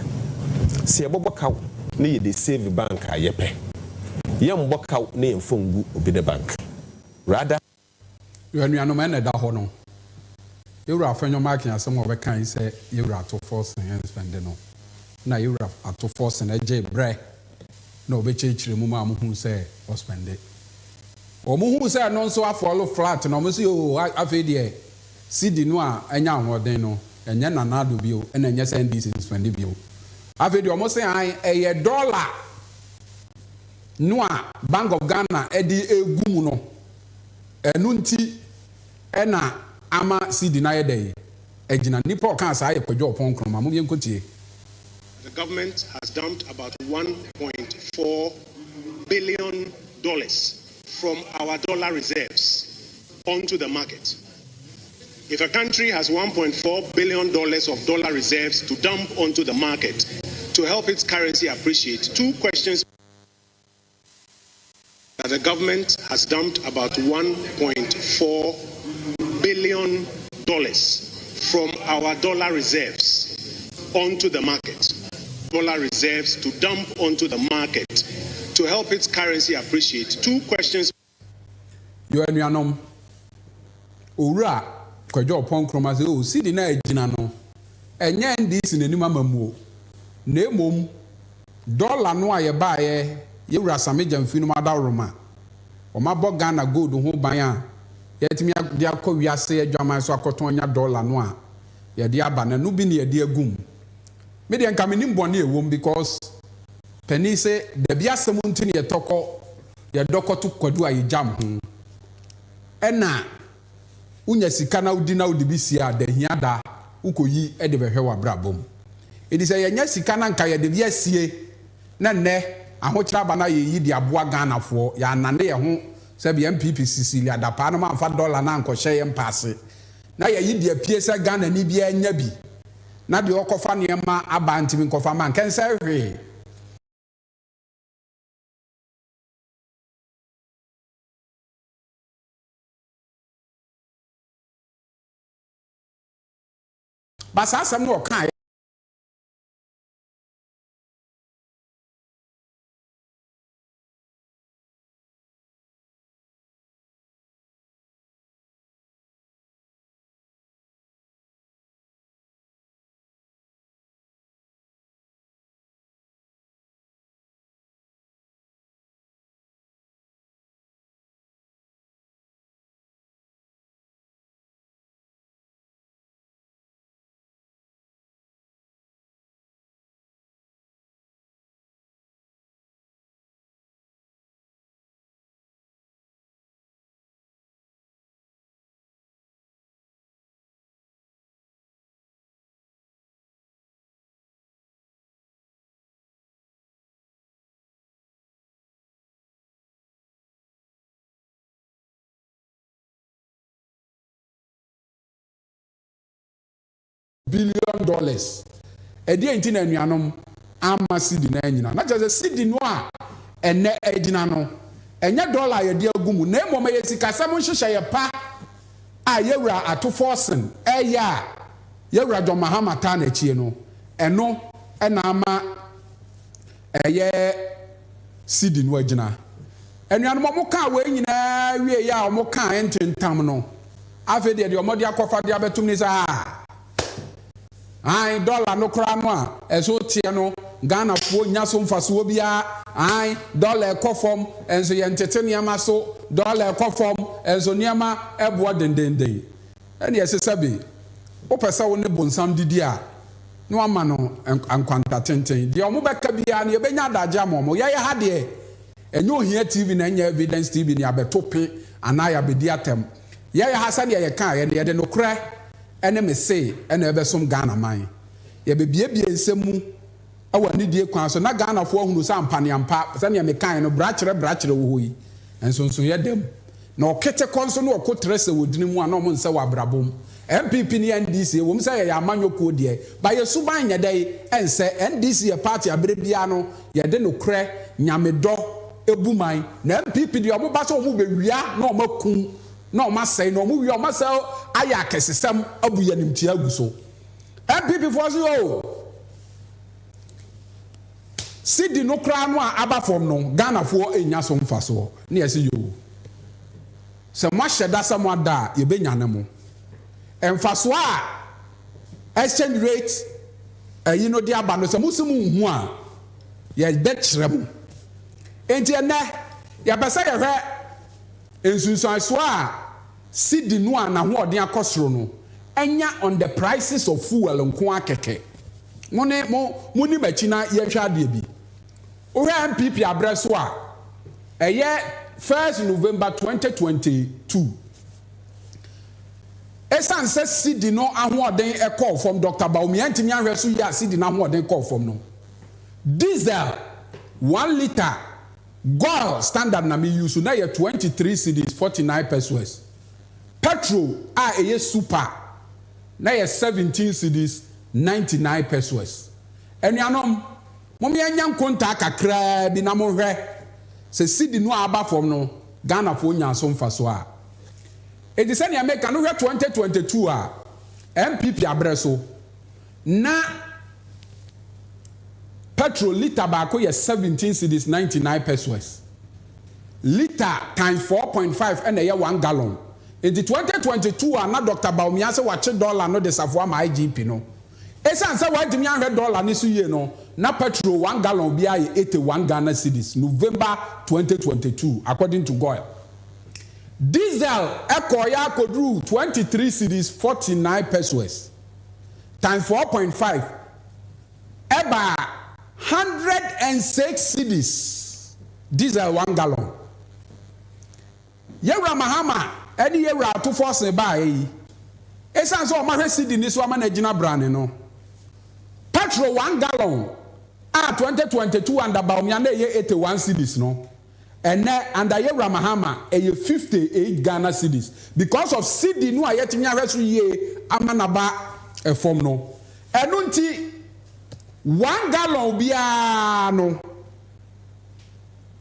se yebobokaw na yede save bank ayepe yembokaw na yemfongu obi de bank rather yuanu ma na da ho no yewura afenyo mark yasema obekan se yewura to force and spend no na yewura ato force na je bre na obechichire mu ma hu se o spend it omu hu se no so afolo flat na omu se o afedie cd no a anya hoden no enye nanado bio na enye se NDC spend bio afedie omu se an eye dollar no a Bank of Ghana edi egum no enu nti ena ama cd na yedey ejina nipa o kan sa ye kwadwo opon kroma mu yenkotie. The government has dumped about $1.4 billion from our dollar reserves onto the market. If a country has $1.4 billion of dollar reserves to dump onto the market to help its currency appreciate, two questions. That the government has dumped about $1.4 billion from our dollar reserves onto the market. Dollar reserves to dump onto the market to help its currency appreciate. Two questions. You anuanom owura kwadwo opon kroma se o sidi na agina no enye NDC nanim amamuo na emom dollar no aye baaye yewura sameja mfinu madaroma o mabo Ghana gold ho ban a yetimi dia akọwiase adwaman so akoton nya dollar no a ye dia aba na no bi ne ye dia gum me de nka menim bone ewom because pani se da bia asem ntini ye toko ye dokoto kwadu aye jam ho ena unya sika na udi na udi bisi a da hia da ukoyi e de behwe wa brabom edi se ye nya sika na nka ye de bia sie na nne ahokyra ba na ye yi di aboa Ghana fo ya nane ye ho se bia MPP sisili adapa na ma fa dollar na nkɔhye ye mpase na ye yi di apie se Ghana ni bia nya bi na de okofa ne ma aba ntimi nkofa man kense hwe basa asem no kan billion. Edi enti na nuanom ama cedi na nyina. Na just cedi no a ene edina no. Enye dollar ye de agumu na emoma ye sikasam nhyehyɛ ye pa a yewura ato forcing eya yewura John Mahama ta na chie no eno ena ama eye cedi no agina. Enuanom mo ka we nyina wie ya mo ka ententam no. Afi de omode akofa de abetum ni sa ai dollar no kra no a eso tie no Ghana fo nya so mfaso bia ai dollar ekofom enso ye ntete niama so dollar ekofom enso niama ebo dendenden ene yesesabe opesa wo ne bonsam didi a no ama no ankwanta tenten de omo beka bia ne yebenya adaje amomo ye ha de enyo hia TV na enya evidence TV ni abetope anaya bedi atem ye ha sa ne ye kan ye de no kra ene me say ene ebesom Ghana man ye bebiebie nsemu awa ni die kwan so na Ghana fo ahunu sa ampane ampa sa ne me kan no brachire wo yi enso ye dem na okete konso no okotrese wodini mu ana mo nse wa brabom MPP ni NDC wo msa ye amanyoko de ba ye suban nye dai ense NDC ye party abrebia no ye de no kre nyamedo ebuman na MPP de omo ba so omo bewia na omo kun na omo asai na omo wi omo sa aya kesesem abuya nimtia aguso MPP for so Sidi no kra no aba fom no Ghana fo enya so mfaso na yesi yo se mo hyeda se mo ada ye benya ne mo emfaso a exchange rate you know dia ba no se musimu hu a ye betre mo enti ene ya besa ye hwe ensunsan so a sidi no a na ho odin akosoro no enya on the prices of fuel nko akeke muni machina ye hwa de bi o MPP abreso a eye 1st November 2022 esan se sidi no ahoden e call from Dr. Baumia ntimi ahwe so ya sidi na ahoden call from no diesel 1 liter gold standard na me use na ye 23 cedis 49 pesos petrol a eye super na ye 17 cedis 99 pesos enuanom momi anya nkonta kakra bi na mo hwe se sidi no aba from no Ghana fo nya so mfaso a edise ne America no hwe 2022 a MPP abreso na petrol liter ba ko ye 17 cedis 99 pesos liter times 4.5 and ye 1 gallon in the 2022 a na Dr. Baumia se wache dollar no de safo ma IGP no esan se wadimi ahwe dollar ni so ye no na petrol 1 gallon bia 81 Ghana cedis November 2022 according to GOIL. Diesel ekoya kodru 23 cedis 49 pesos times 4.5 eba 106 cedis diesel 1 gallon. Yewra Mahama eni yewra to force ba yi esan so ma hwe cedi ni so ama na gina brand no petrol 1 gallon 2022 under Baumia na ye 81 cedis no and under Yewra Mahama 58 Ghana cedis because of cedi no ayetimi ahweso ye amanaba form no enu nti 1 gallon bia no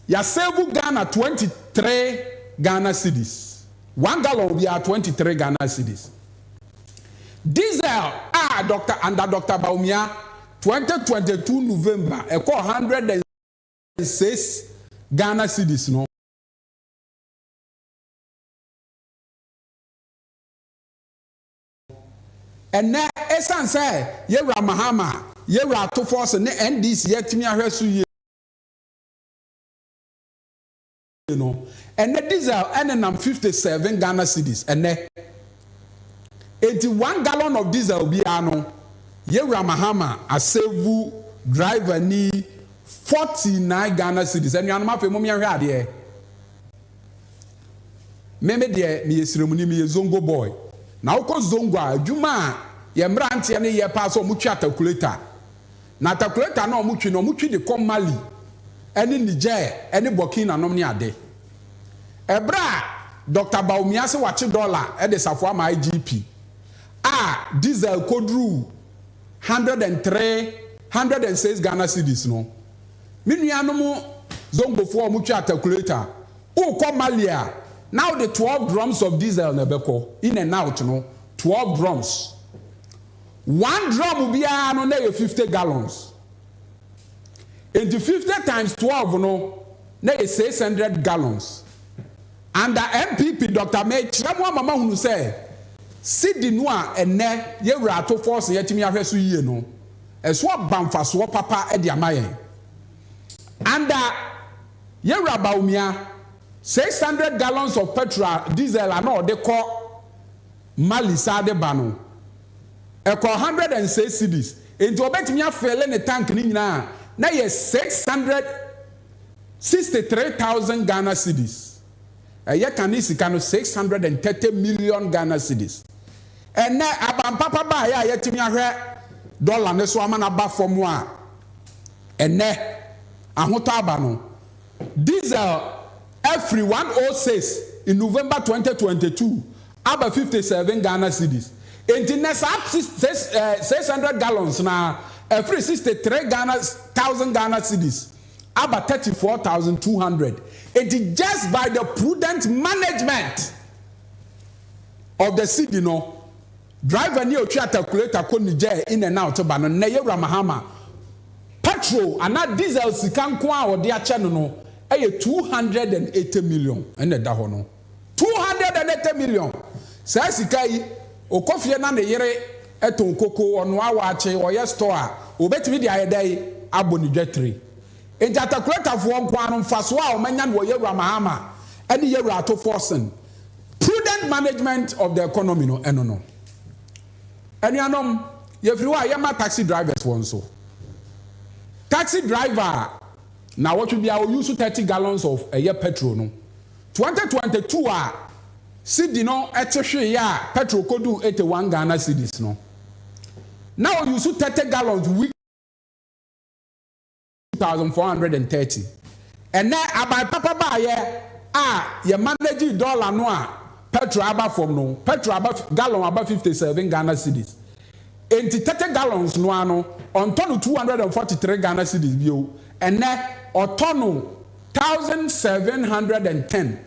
ya save Ghana 23 Ghana cedis 1 gallon bia 23 Ghana cedis diesel under Dr. Baumia 2022 November e ko 106 Ghana cedis no and esan say Yewra Mahama Yewra to force ne NDC yetimi ahweso ye no and the diesel and 57 Ghana cedis and 81 gallon of diesel bia no Yewra Mahama a save driver ni 49 Ghana cedis and you mafe mom yanhwe ade meme de me yesiremuni me zongo boy na uko zongo adwuma ye mrante ne ye pa so mutwi atakuleta na atakuleta na omutwi de kom Mali ene Niger ene Burkina nom ne ade ebra Dr. Baumia se wache dollar e de safo ama IGP diesel kodru 106 Ghana cedis no. Minuanom zongo for mucha calculator. Oh, come Malia. Now the 12 drums of diesel nebeko in and out, 12 drums. One drum will be on 50 gallons. Into 50 times 12, na 600 gallons. And the MPP, Dr. May, Mama who say, Sidi Noa and ne, ye rato force yet me a resu ye no. A swap bamfa swap papa edi amaye. And ye rabaumia 600 gallons of petrol, diesel, and all they call Malisa de Bano. A 106 cedis. Into a bet me a fell in a tank nina. Now yes, 663,000 Ghana cedis. A year can 630 million Ghana cedis. And now abam papa ba ya yet me a dollar ne so amana ba for moi. And ne ahotabano. Diesel every 106 in November 2022 about 57 Ghana cedis. In the next 600 gallons now every 63,000 Ghana cedis about 34,200. It is just by the prudent management of the city driver near calculator konije in and out bano na yewra mahama petrol and that diesel sikan kwa or dia channel no 280 million and da ho no 280 million sa sikai okofie na ne yere eton koko ono awache oye store obetimi dia yedai aboni dwetri enta calculator fo nkwa no mfaso a omanya no yewra mahama ene yewra to forcing prudent management of the economy no eno no Anyuanom yefriwa yema taxi drivers won so. Taxi driver now what will be our use 30 gallons of a year petrol no. 2022 cedi no etehwe ya petrol kodu 81 Ghana cedis no. Now use 30 gallons week 2,430. And now about papa ba ye manage dollar no petrol aba from no petrol about gallon about 57 Ghana cedis. 30 gallons no ano on ton 243 Ghana cedis bio and na on ton 1,710.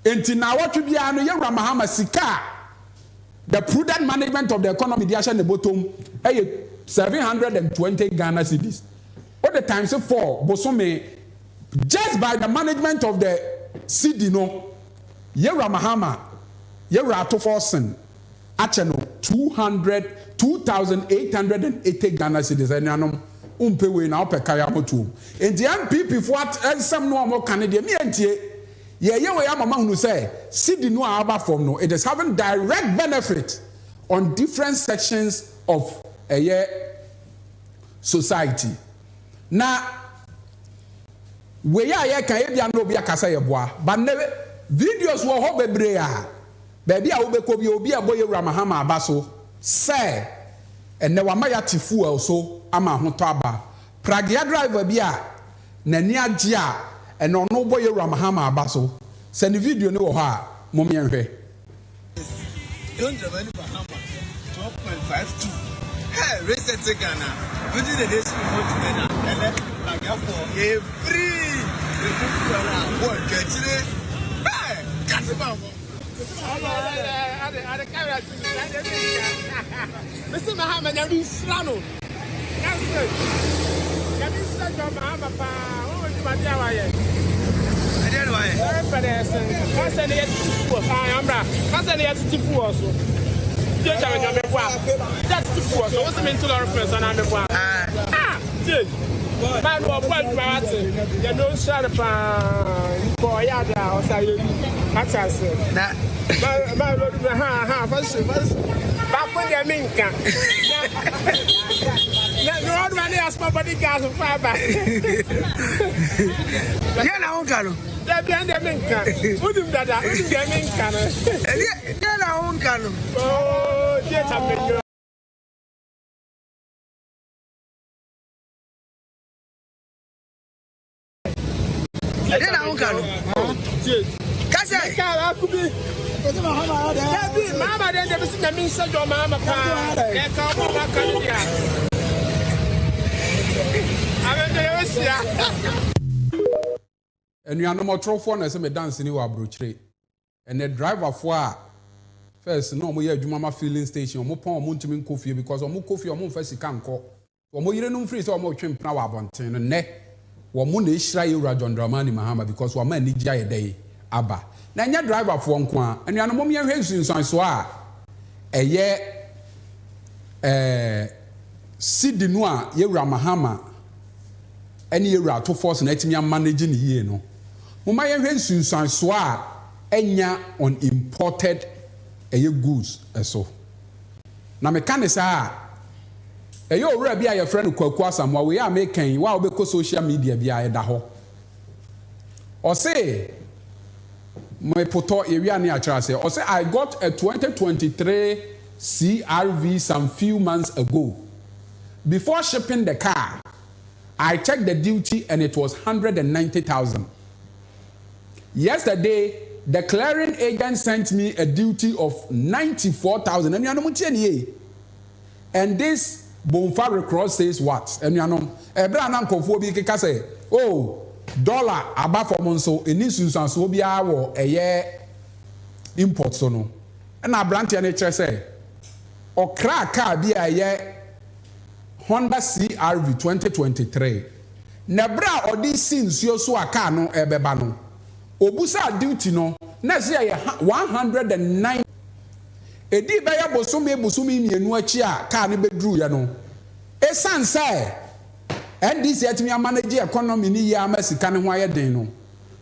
Enti na what be ano ye Ramahama sika the prudent management of the economy the asha ne bottom 720 Ghana cedis. All the times 4 bosome just by the management of the city no ye Ramahama ye rato forcing acheno 2,880 Ghana cedis and anom umpewe na opekaya motu and the MPP for what some no more Canadian me entie ye we mama hunu say city no aba from no it is having direct benefit on different sections of a society na we ya kan e bia no bia kasa ye boa but never videos wo ho bebre a baby a wo be ko bi obi aboye Ramahama abaso say ene wa ma ya tifu also ama ho to aba pragia driver bi a nani age a ene ono boye Ramahama abaso send video ne wo ho a mom ye hwe don't drive any Bahama 12.52 hey reset Ghana within the nation of together and pragia for every what get it hey Kasima Mr. Muhammad, you Slano. That's good. Can you start your Mahama? What would you want to do? I didn't know. I said, that's the force. What's the mental reference on the one? Man, what you know, shut up for Yada or say, that's us. My Lord, first, back when they're minka. No one has my bodyguard of fiber. Yeah, Uncle. They're behind the minka. Wouldn't that get minka? Yeah, Uncle. Oh, yes, I'm Mama, then there is a means of your mama. And you are no more trophy as a dance in your brochure. And the driver for first, no more Jumama filling station, more pound Muntimin coffee because of more coffee or more first can call. Or more you don't freeze or more trim power bonten and neck. Or Munde Shrai Rajon Dramani Mahama because one man need a day. Abba. Now your driver for one quan, and you are no more in Sansoa. A year Sidi Noir, Yera Mahama. Any year to force and let me managing here no. Mumaya Hensu Sansoa. Enya on imported goods so. Na mekanisa eyo owura bia your friend Kwaku Asamoah we are making wa obeko social media bia eda ho. O say my poto area ni achara say o say I got a 2023 CRV some few months ago. Before shipping the car, I checked the duty and it was 190,000. Yesterday the clearing agent sent me a duty of 94,000. And this Bonfire Cross says what? And you know, Ebra Nankofo bi keka say, oh, dollar above for monso, in this instance, will be our a year import so no. And I brand nature say, or crack car be a year Honda CRV 2023. Nebra or these scenes you so a car no ebebano. Obusa duty no na say 109 edi be ya bosumi mienu achi a car ne bedru ya no esan say NDC atimi manage economy ni ya masika ne ho aye den no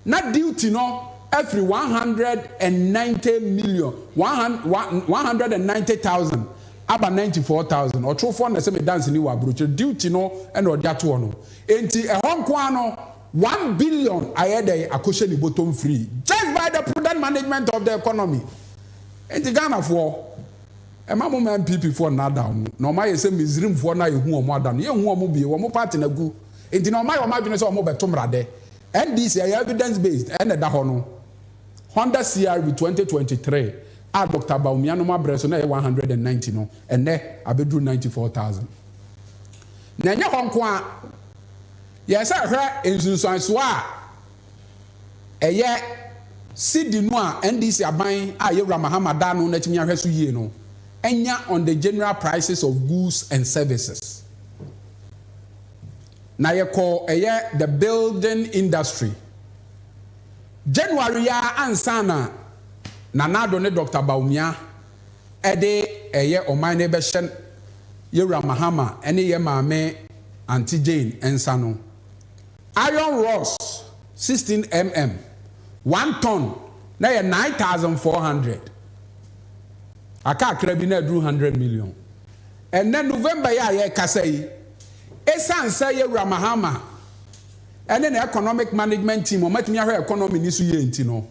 na duty no every 190 million 190,000 aba 94,000 or true for na say me dance ni wa broche duty no e na odi ato no enti e honko ano 1 billion ayede akoshe ni bottom free just by the prudent management of the economy. And the Ghana for a mamma man PP for not down. No my same is room for now who are more than you who be one more part in a good. It no my imagine so more better rade. And this evidence based and a dahono. Honda CRV 2023 at Dr. Baumiano Mabreso 190 no and there I be 94,000. Nanya Honkwa. Yes, I heard in Sunswa a year Sidi Noir NDC Abain Ayera Mahama Dano Netimia Hesu Yeno Enya on the general prices of goods and services. Now you call a year the building industry. January ya ansana Nanado ne Dr. Baumia Ede a year o my neighbor Shen Yera Mahama any year Mame Auntie Jane Ensano. Iron rods 16 mm 1 ton na 9,400 aka krabi na drew 100 million and then November ya kasai esan say Yera Mahama and then the economic management team o matimi ahwe economy ni so ye enti no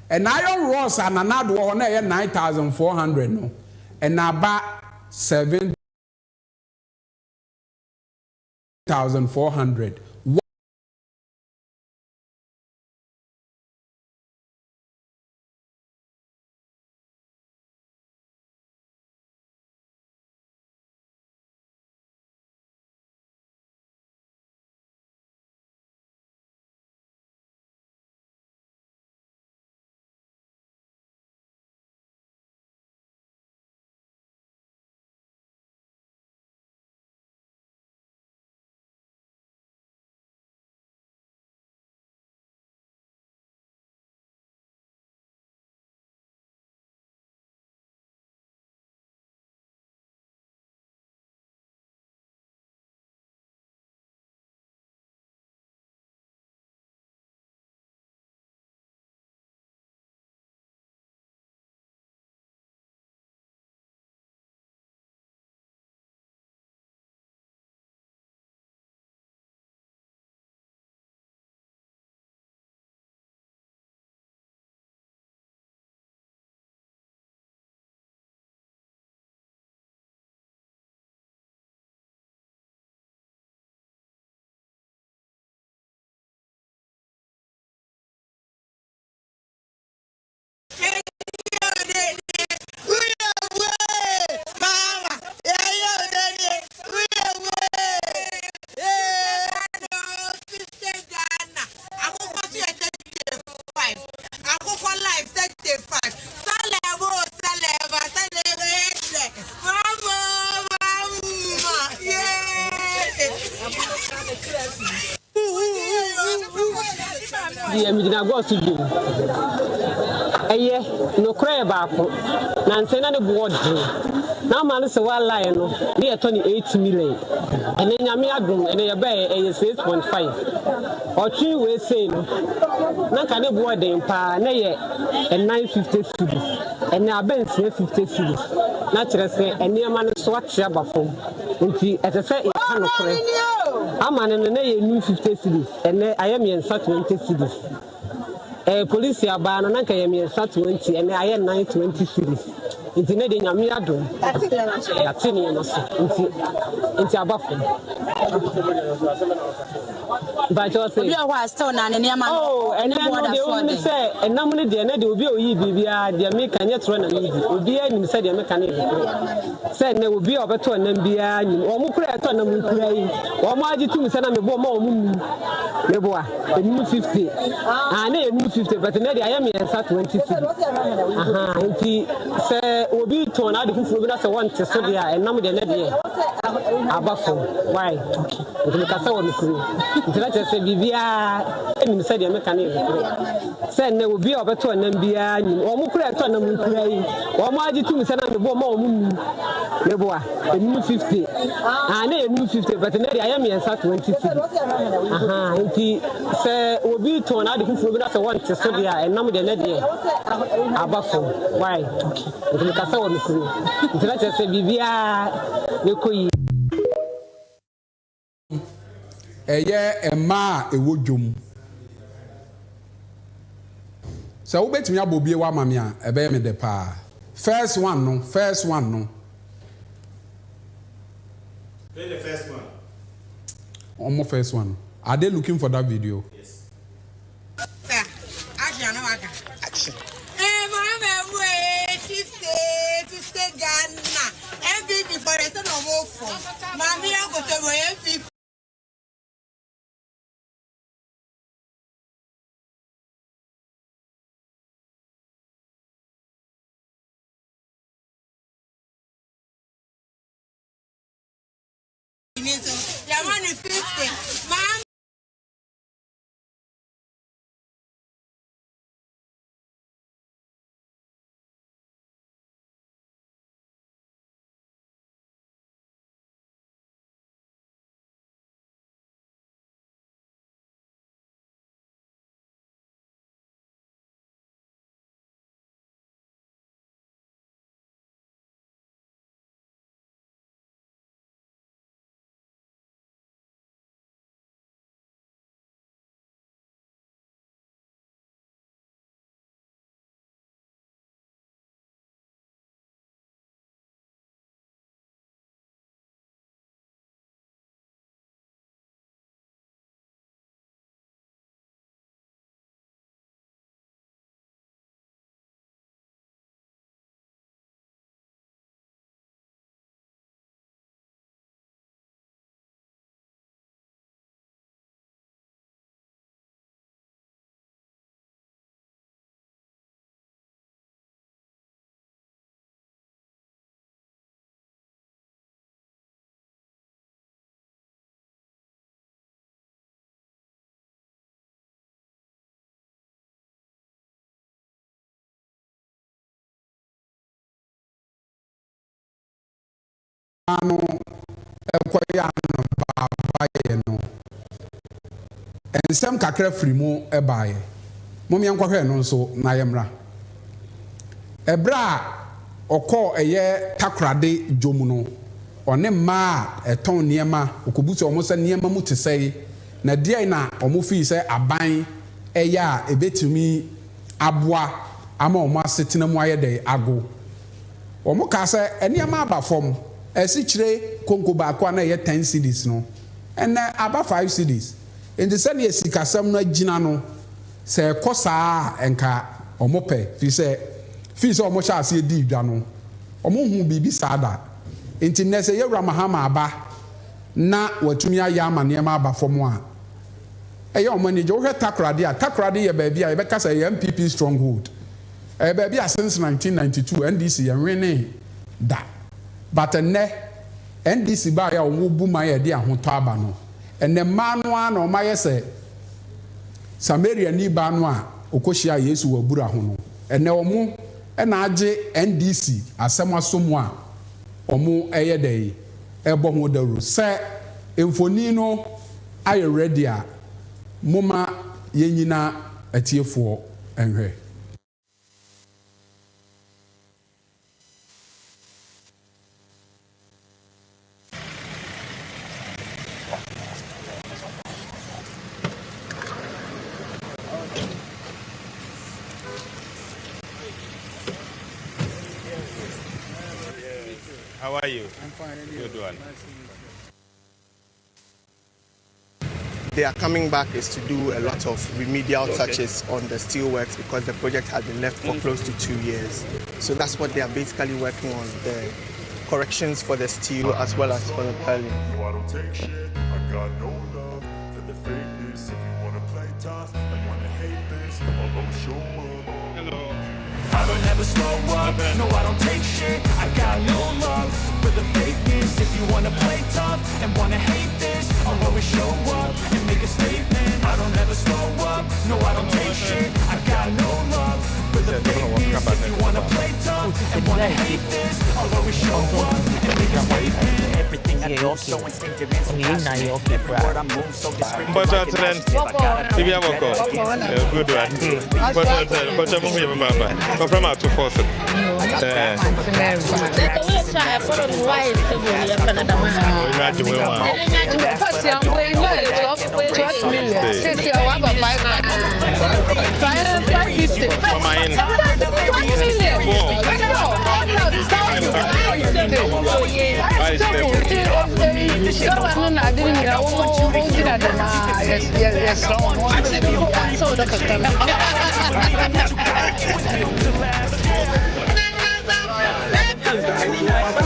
and iron rods ananado ho na 9,400 no and aba 7,400 The Medina go to do. No cry back. Nansena the board. Now, man, is a wild lion near 28 million. And then Yamiagum and a bay 6.5. Or 2 ways saying, Nakane board in Pa, nay, and 950 cities. And now Ben's 50 cities. Naturally, say, and near man is what Shabafo. As I say, it's kind of correct. I'm an new 50 cities, and I am in such 20 cities. Police are banned, and I am in such 20, and I am 920 cities. It's in a Yamiado. That's in into Abaff. But also, you are still and oh, and they only say, and normally the end will be BBR, the American yet run and will be in said the American. Said there will be over to an MBI, or Mukra, or Margie to send a more moon. Neboa, a new 50. I know a new 50, but in the I am in such 20 cities. And he said, will be torn out if we not want to study and number the Nebia. Abaffo, why? Because I want to say, Bibia, and said the American. Said there will be over to an MBI, or Mukra, or Margie to send a more moon. Neboa, a new 50. I know a new 50, but in the I am in such 20 cities. And he said, will be torn out if we not want to study and number the Nebia. Abaffo, why? Because I want to say, Bibia, you could. A ma a woodum. So, bet me abo be wa mamia, a bear me de pa. First one, no. Play the first one. Almost first one. Are they looking for that video? Yes. Sir, action. To stay Ghana. MVP for the son of Wolf. Mammy, I got away MVP. No, ekoyano baba no ensem kakra firi mu ebaye mom yankwa no nso na yemra ebra okọ eye takrade jomu no one ma eton niema okobuso omo se niema mu tesei na die na omo fi se aban eya ebetumi aboa ama omo asetena mu ayede ago omo ka se eniema abafom esichire konko ba kwa na ye 10 cedis no and aba 5 cedis in the same year sikasam na gina no se kosa enka omope fi se omo sha ase di dwa no omo hu bibi sada enti nese ye ramahama aba na watumi aya amane ma aba fom a eye omo ne je wo takrade ye ba bia ye be kasa ye MPP stronghold baby since 1992 NDC winning da but NDC ba ya omo bu ma ya de ahoto aba no ene ma no a na o ma ye se Samaria ni ba no a okohia Yesu wa bura ho no ene omo na age NDC asem asomo a omo eye dey ebo ho daru se emfoni no aye ready a moma yenyina atiefo enhwe. How are you? I'm fine. Good one. They are coming back is to do a lot of remedial touches on the steelworks because the project has been left for close to 2 years. So that's what they are basically working on, the corrections for the steel as well as for the purlin. No, I don't take shit. I got no love for the fakeness. If you wanna play tough and wanna hate this, I'll always show up. Hello. I don't ever slow up, no I don't take shit. I got no love for the fakeness. If you wanna play tough and wanna hate this, I'll always show up and make a statement. I don't ever slow up, no I don't take shit. I got no love for the fakeness. If you wanna play tough and wanna hate this, I'll always show up and make a statement. Everything I do so instinctive and so passionate. Every word I move so discreet. But then, if you have a call, good one. But I'm here, Mama. But from out to force it.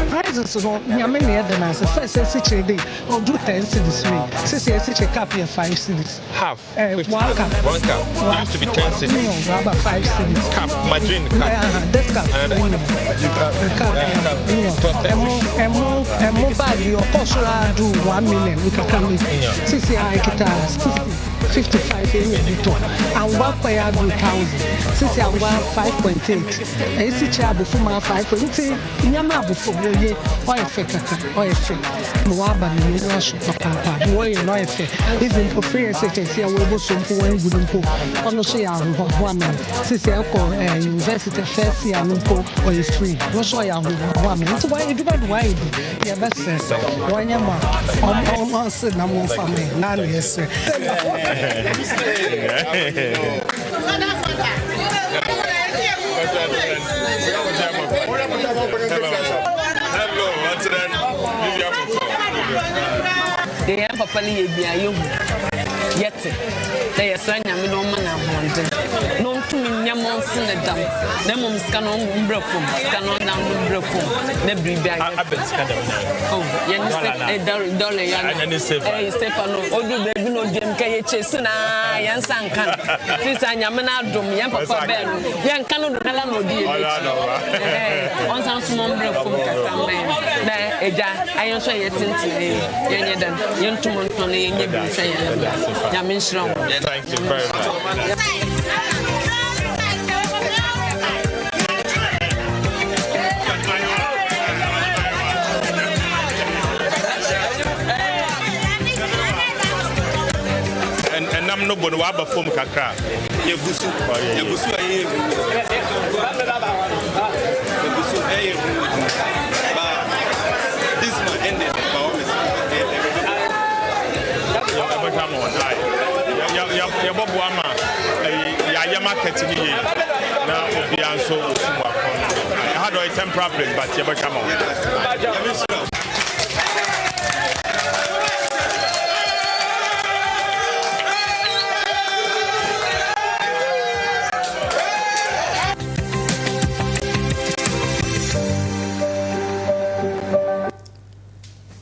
Prices so nyame na yɛ na se first ɛsi day or do 10 cedis we se ɛsi cap here 5 cedis half 1 cup it used to be 10 cedis no about 5 cedis cap margarine cap this cap emo bag your cost do 1 million we can come see I kita 55 and one pay do 1,000 since I want 5.8 ɛsi chair before my 5.8 nyama before ye oil fake oil fake no aba ni no so papa boy no oil fake even for free secretary we go so for one good nko ono so ya ho amen since I go university first year nko oil free no so ya ho amen so why do yeah that's one nyama on say na mo family na yes Hello, what's that? They have a family yet. They are saying, I'm no man of no to me, Yamons in the dump. The mums cannot broken, cannot down broken. The breed Abass. Oh, yes, dollar, and Stefano, or do they know Jim Kayachesina, Yan Sankan, since I am an Adam, Yan Papa Bell, Yan Canon, Calano, on some small broken. I am sure you're young to Montoni, Yamin strong. Thank you very much. And I'm not going to have a phone kakra. This man ended by almost. Your Bob Wama, Yamaket, now be answered. I had a temporary place, but you become on.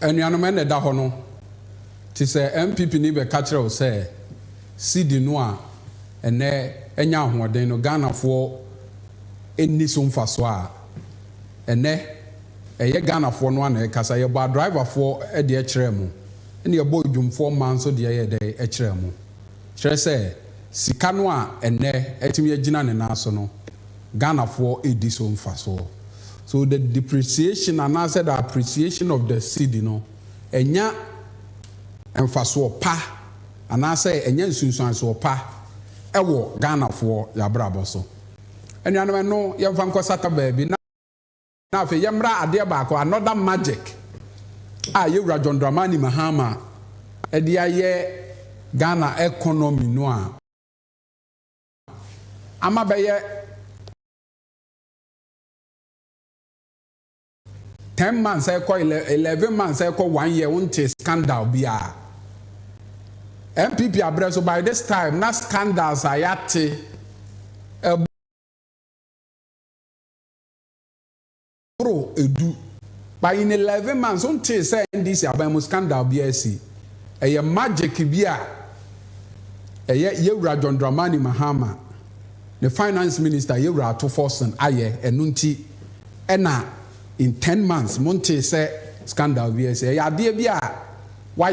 And Yanomene Dahono, tis a MPP nibe catcher say, CD Noir, and there, and Yahoo, then Ghana for enni so mfa so a ene eye Ghana for no na kasa ye ba driver for e de kire mu ene ye bo dwumfo man so de ye de kire mu kire se sika no a ene etimi agina ne na so no Ghana for edi so mfa so the depreciation and I said the appreciation of the cedi no enya mfa so pa and I say enya nsunsuan so pa ewo Ghana for ya brabo so enya no ye mfa nkosata baabi na afi yemra ade ba ko another magic yewura John Dramani Mahama edi aye Ghana economy no a ama beye 10 months 11 months 1 year until scandal bia MPP address so by this time na scandals ayate bro edu by in 11 months until say NDC abamu scandal bia si magic bia yewura John Dramani Mahama the finance minister yewura to forsen aye enunti ena in 10 months monte say scandal bia say ya de bia why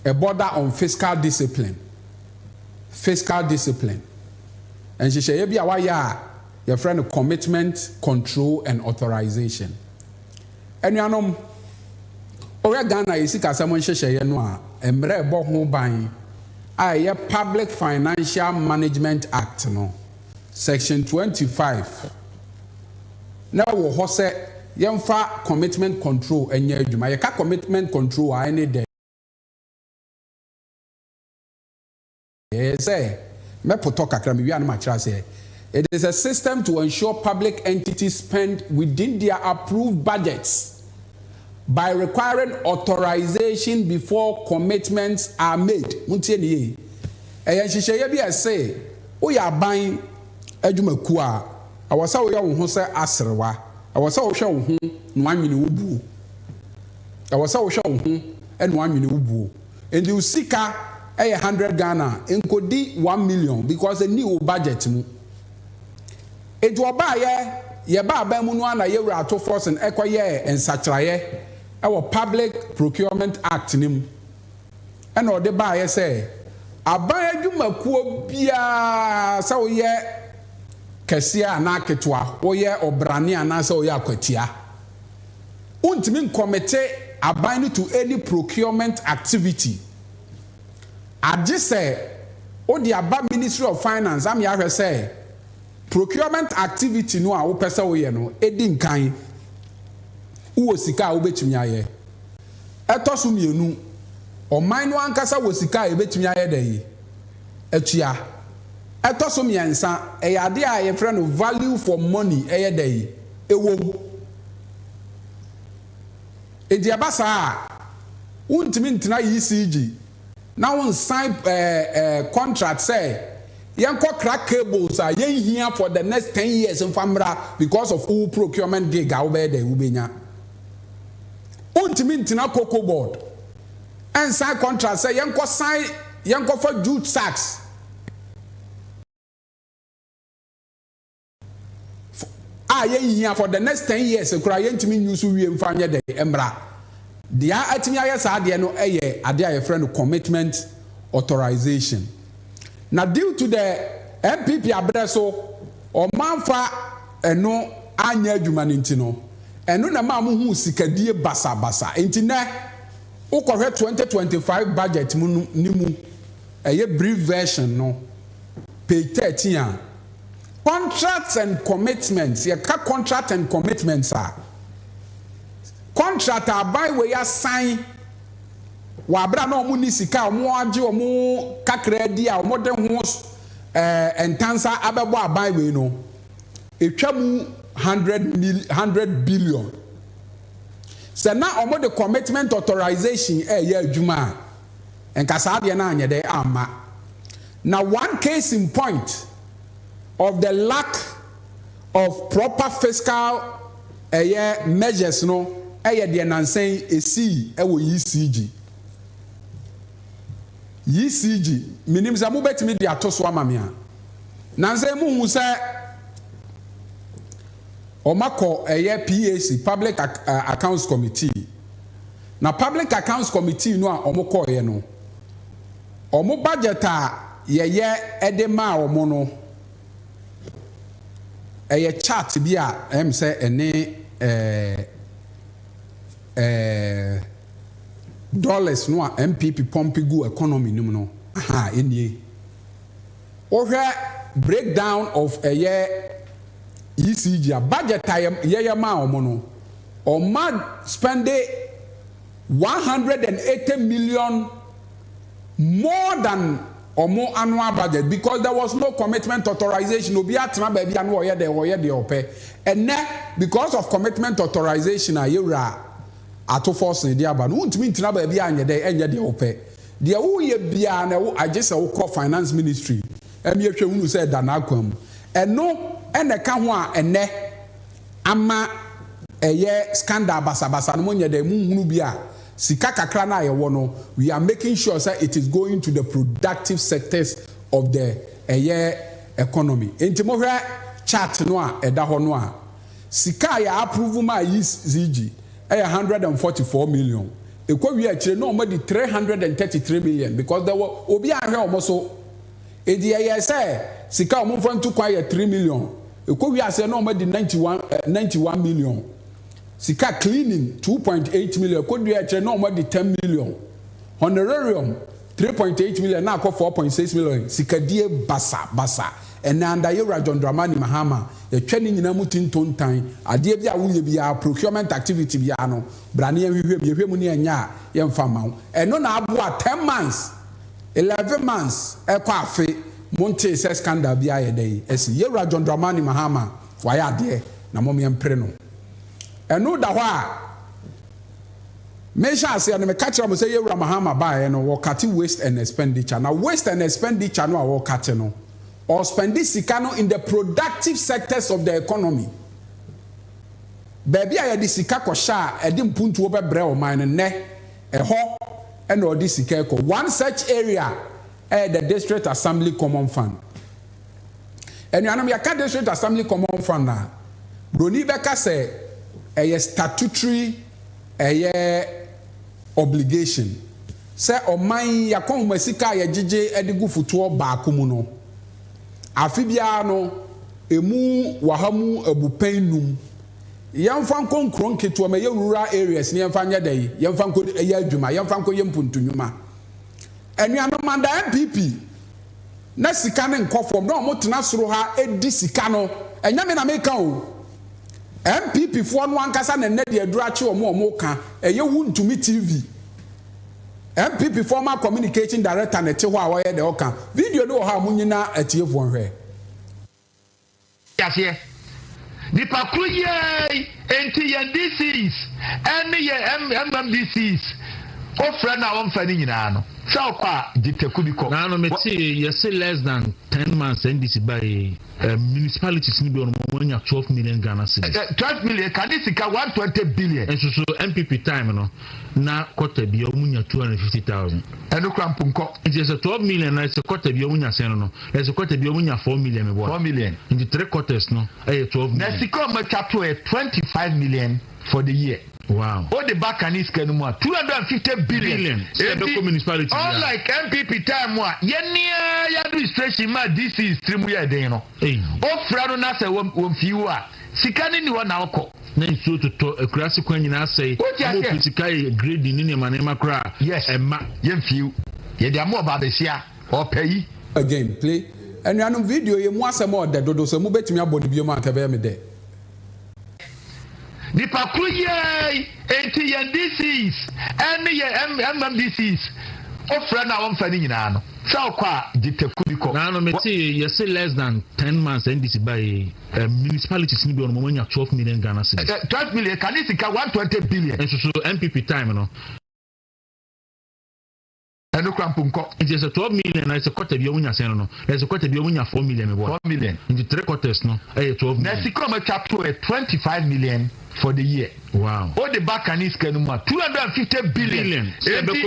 a border on fiscal discipline and she say bia why your friend commitment control and authorization enuanom ore Ghana yisika samon hyehyeye no a emre ebo ho ban a Public Financial Management Act no section 25 na wo ho se yemfa commitment control enya adwuma ye ka commitment control a any day say me poto kakra me wi an ma kira say it is a system to ensure public entities spend within their approved budgets by requiring authorization before commitments are made. Muntie ni eyan hihye bi ese wo ya ban adwuma ku a awasa wo ya wo ho se asrewa awasa wo hwe wo ho no anwene wo buo awasa wo hwe wo ho eno anwene wo buo and you sika 100 Ghana enkodi 1 million because a new budget mu it wo ba ye ba ban mu no ana ye wura to force and ekoye ensakraye our Public Procurement Act nim and or the buyer say aban adwuma kuo bia sa wo ye kesia na ketwa wo ye obrane ana sa wo ye akwatia untimi committee aban to any procurement activity age say o the aba Ministry of Finance am ya hwe say procurement activity no a wo pese wo ye no edi nkan uwo sika wo betumi aye etoso mienu oman no ankasa wo sika e betumi aye dey atua etoso miensa eyade a ye frɛ no value for money eye dey ewo edi abasa untimi ntina ECG na won sign contract say yenko crack cables a yen here for the next 10 years in famra because of all procurement gig a wo be dey wo benya untimi ntina cocoa board and sign contract say yenko for jute sacks yen here for the next 10 years kura yentimi nyusu wie mfanye dey emra dia atimi aye sa de no eye ade aye friend commitment authorization now due to the MPP abreso o manfa eno anya adwuma ntino eno na ma mu hu sikadie basa enti na ukohwe 2025 budget mu nimu eye brief version no page 13 contracts and commitments ye ka contract and commitments are contract abai we ya sign wa bra na omu ni sika omu age omu kakra di a omu de ho entansa abebo abai we no etwa mu 100 billion se na omu de commitment authorization ya adwuma enkasa de na anye de ama na one case in point of the lack of proper fiscal measures no de nansen esi ewo ECG minim za mu betimi de atoso amamia nansen mu hu se omako PAC Public Accounts Committee. Na Public Accounts Committee no a omoko ye no. Omo budget a ye edema omo no. Chart bi a say ene dollars no a MPP pompigu economy nim no. Aha enie. Ohwe breakdown of ECG budget time ma omo no. Oma spend 180 million more than omo annual budget because there was no commitment authorization. Obi atena baby anu oye de ope. And because of commitment authorization a yewra ato force ne dia ba no untimi ntina baby anye de ope. Dia wo ye bia na wo agese wo call finance ministry. Emi ehwe hunu say da na akwam. Eno ene ka ho a ene ama scandal basabasa no monye de munhunu bia sika kakra na yewo no we are making sure that it is going to the productive sectors of the economy. Enti mo hwe chart no a eda ho no a sika ya approve ma ECG 144 million. Ekwa wi a kire no mo di 333 million because there were obi ahwe omo so edi say sika omo fo ntu kwa 3 million. Ekwa wi ase no mo di 91 million. Sika cleaning 2.8 million. Could be actually no more than 10 million. Honorarium 3.8 million. Now 4.6 million. Sika die basa. And now under your John Dramani Mahama, the training in a mutin tone time. A dear be a procurement activity biano. Brania we money and young farmer. And no now 10 months, 11 months. A coffee. Monte says scandal be a day. As Yera John Dramani Mahama. Why are there? Namomi and Preno. And no da wa me sha say na me catch am say Yewura Mahama buy no wo cut waste and expenditure. Now waste and expenditure no wo cut no or spend this sika no in the productive sectors of the economy. Baby aye di sika ko sha e di mpuntu obebre o man ne e ho e no di sika ko one such area the district assembly common fund. And you know ya ka district assembly common fund na broni beka say a statutory obligation. Say o man ya kon masika ya jeje edigu futuo baako mu no. Afibia no emu wahamu abupenum. Yamfa nkonkron keto ma ye rural areas ni yamfa nya dai. Yamfa nko ya adwuma, yamfa nko ye mpuntunwuma. Enuano manda MPP na sika ne nkofom na omotena soro ha edi sika no. Enya me na meka o. MPP for no ankasa na nne de adurache omo ka eye wuntumi TV MPP former communication director na te ho a woye de oka video no ha munyina atie fo hwe yase di pakruye enti ye NDCs ene ye MMDCs ofra na won fa ni nyina no sa kwa jitekubiko na no meti yes less than 10 months NDC by municipalities ni be on monya 12 million Ghana cedis 12 million can this ka 120 billion and so MPP time no na quarter bi omunya 250,000 eno krampunko it is a 12 million na se quarter bi omunya sen no na se quarter bi omunya 4 million me boy 4 million in the 3 quarters no 12 million na sika ma chapter 25 million for the year. Wow. All the back and east can 250 billion. Municipality. Unlike MPP time one, ya administration ma this is stream we are there no. O frano na se won fiwa. Sikani ni wana oko. Na nso to akurase kwan nyina sei. Mo politika grade ni ne manema kra. Yes. Emma yem fiu. Ye de amo ba besia o pay. Again play. And you video ye mu asem o de dodo so mu betimi abodi biom ankabe me de. The pakruye enti ye NDCs ene ye MMDCs ofra na won fa ni nyina no sa kwa jitekubiko na no meti yes less than 10 months NDC by municipalities ni be on monya 12 million Ghana cedis 12 million can this ka 120 billion and so MPP time no eno krampunko it is a 12 million na se quarter bi omunya sen no na se quarter bi omunya 4 million me boy 4 million in the 3 quarters no 12 million na sikoma chapter 25 million for the year. Wow. All the back and is 250 billion.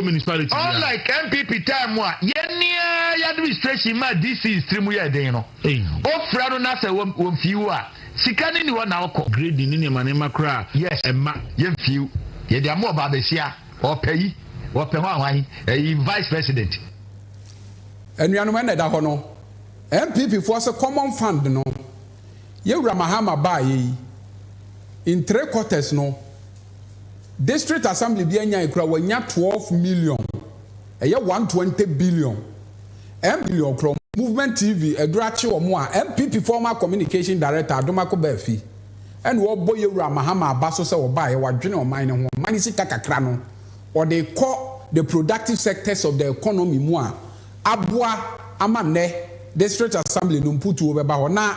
Municipality. Unlike MPP time wa yenia administration ma DC is stream ya den no. Ofra no na se won fiu a sika ni won na okọ grade ni ne manema kra. Yes. Emma ye fiu. Ye de amo ba be sia. Opeyi. Ope ho anwan. Vice president. Enuanom na da ho no. MPP for se common fund no. Ye wura Mahama ba yi. In 3/4 no. District Assembly bi anya ikura wanya 12 million. Eye 120 billion. MPP okro Movement TV edurachi omo a MPP former communication director Adomako Bafi. And wo boy wura Mahama Abasso se wo ba ye wadwene oman ne ho. Mani sika kakra no. Or they call the productive sectors of the economy mu a aboa amane District Assembly no mputu obeba ho na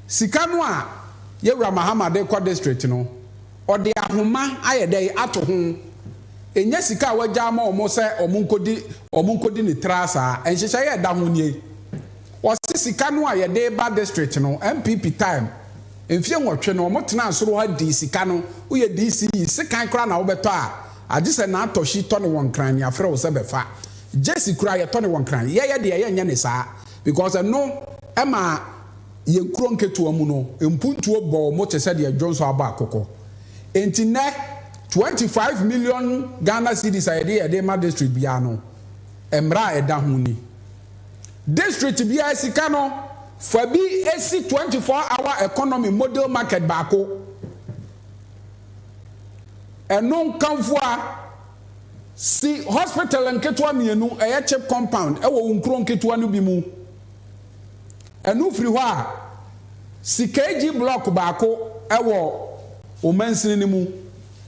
sika no a ye wura Mahama de kwa district no. Or the ahoma ayede ato ho enya sika wagya ma omo se omunkodi ni trasa enhyehyɛ ye da ho nie o sika no a ye de ba district no MPP time emfie nwotwe no omo tena asoro ha di sika no wo ye DC sika kra na wo beto a agise na atoshi to ne won kran ni afre wo se befa jesi kra ye to ne won kran ye de ye nya ne saa because no ema ye nkuro nketo amu no empuntuo bo mo te se de Johnson aba akoko enti ne 25 million Ghana cedis a day ma district bia no emra eda ho ni district bia sika no fa bi esi 24-hour economy model market baako enon kanfo a si hospital nketo amienu eye chip compound e wo nkro nketo no bi mu enu firi ho a si KG block baako e wo o mansini ni mu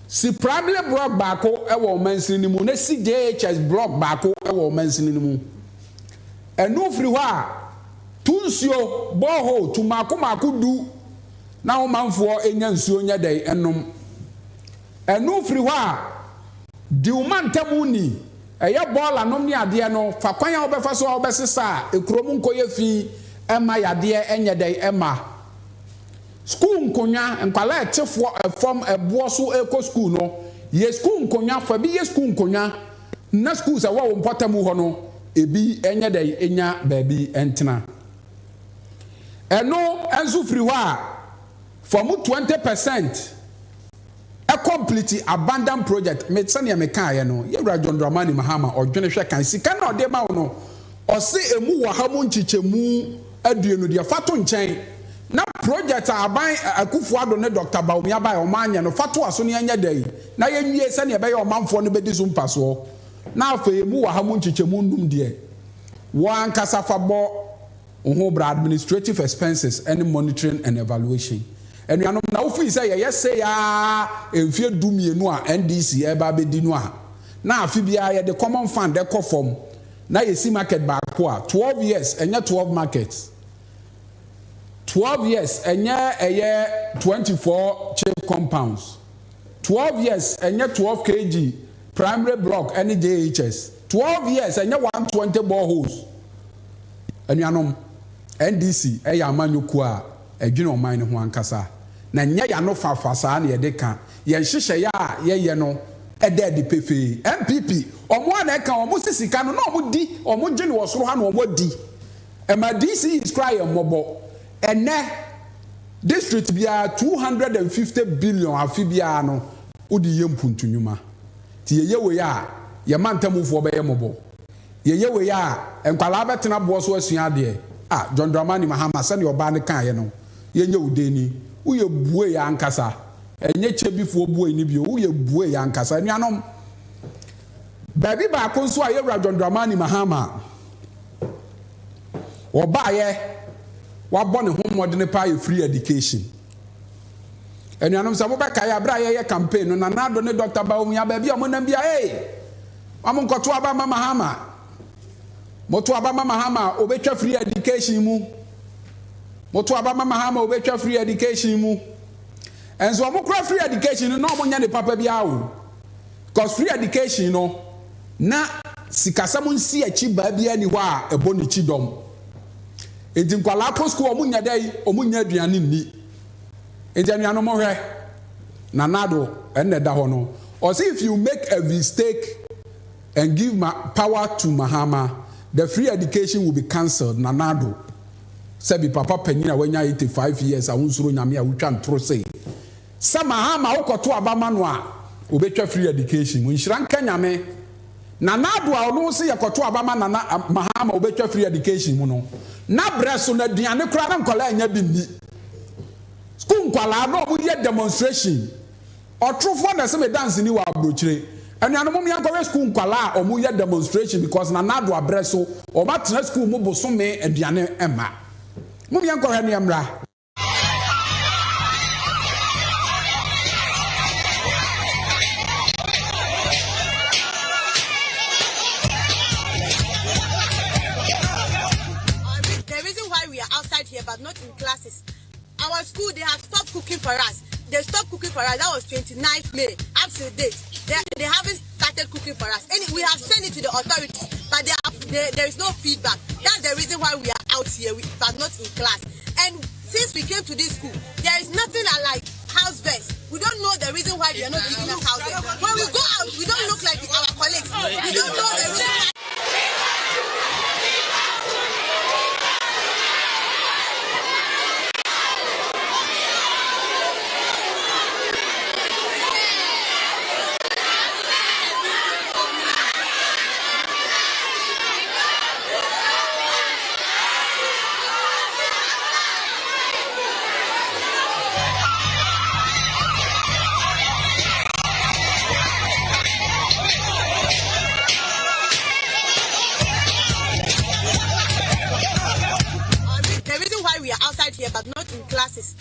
si primary block baako e wo mansini ni mu na si JHS block baako e wo mansini ni mu enu firi ho a tunsio borehole tumaako du na wo manfo enya nsuo nya dai enom enu firi ho a di umantamu ni eye ball anom ni ade no fa kwan a obefa so obesesa ekrom nkoye fi ema yade enye dai ema school nkonya nkwala etefo form ebo so eko school no ye school nkonya fa bi ye school nkonya na schools a wo mpotamu ho no ebi enye dai enya baabi entena eno enzu free ho a for mu 20% a complete abandoned project me sane me kan ye no ye wura John Dramani Mahama odwene hwe kan sika na ode ma wo no o se emu wa ha mu nchichemu aduenu de fato nchen na project aban akufu ado ne Dr. Baumi abai o manya no fato aso ne anya dai na ye nwie sane ye be ye o manfo no bedi so mpaso na afa emu wa ha mu nchichemu ndum de wan kasa fa bo ohobra administrative expenses and monitoring and evaluation and you know na ofi say yes say ya emfie dumienu a NDC eba bedi no a na afi bia ye the common fund de ko form na ye si market back a 12 years enya 12 markets 12 years enya 24 chip compounds 12 years enya 12 kg primary block any JHS 12 years enya 120 boreholes and you know NDC eya amanyoku a edwene oman ne ho ankasa na nya ya no fafasa na ye de kan ye nhyehyɛ ya ye no ede de pefe MPP omo na kan omo sisika no na omo di omo gye ne wosoro ha na omo di ema DC is cry omobo ene district bia 250 billion afi bia no odi ye mpuntunwuma ti ye we ya ye mantamufo be ye mobo ye we ya enkwala betena bo so asua de John Dramani Mahama sani oba ne kan ye no ye nye udeni uye bue ya ankasa enye chebifo bue ni bio uye bue ya ankasa nuanom baby ba konso a ye John Dramani Mahama oba ye wabɔ ne ho modern pay free education enuanom sa boba kai abra ye campaign no na nado ne Dr. Baumi ababi omonam bia amonkoto aba Mahama moto abama Mahama obetwa free education mu moto abama Mahama obetwa free education mu enzo omukura free education no omonya ne papa bia wo cause free education no na sikasam nsi achi ba bia ni ho a ebo ni chi dom enti nkwala ko school omunya dai omunya aduane ni enti anuano mo hwe Nanado and Nedahono. Or see if you make a mistake and give power to Mahama, the free education will be cancelled. Nanado. Sebi papa penina when you 85 years, I won't throw Namia, we can throw say. Some Mahama oko to Abamanwa, ubetwa free education. When Shran Kenyame, Nanado, I don't see a koto Abama Mahama, ubetwa free education. Muno. Na breso na diane kura na nkola nya bindi. School nkwala no mu ye demonstration. Otrofo na se me dance ni wa abrochire. Enu anu mu yankwa school nkwala o mu ye demonstration because Nanado abreso o ba tena school mu bosome aduane ema. Mu yankwa hwe ne amra. Here, but not in classes. Our school, they have stopped cooking for us. They stopped cooking for us. That was 29th May. Up to date, they haven't started cooking for us. And we have sent it to the authorities, but there is no feedback. That's the reason why we are out here, but not in class. And since we came to this school, there is nothing like house vest. We don't know the reason why they are not giving us house vest. When we go out, we don't look like our colleagues. We don't know the reason why. Here, but not in classes.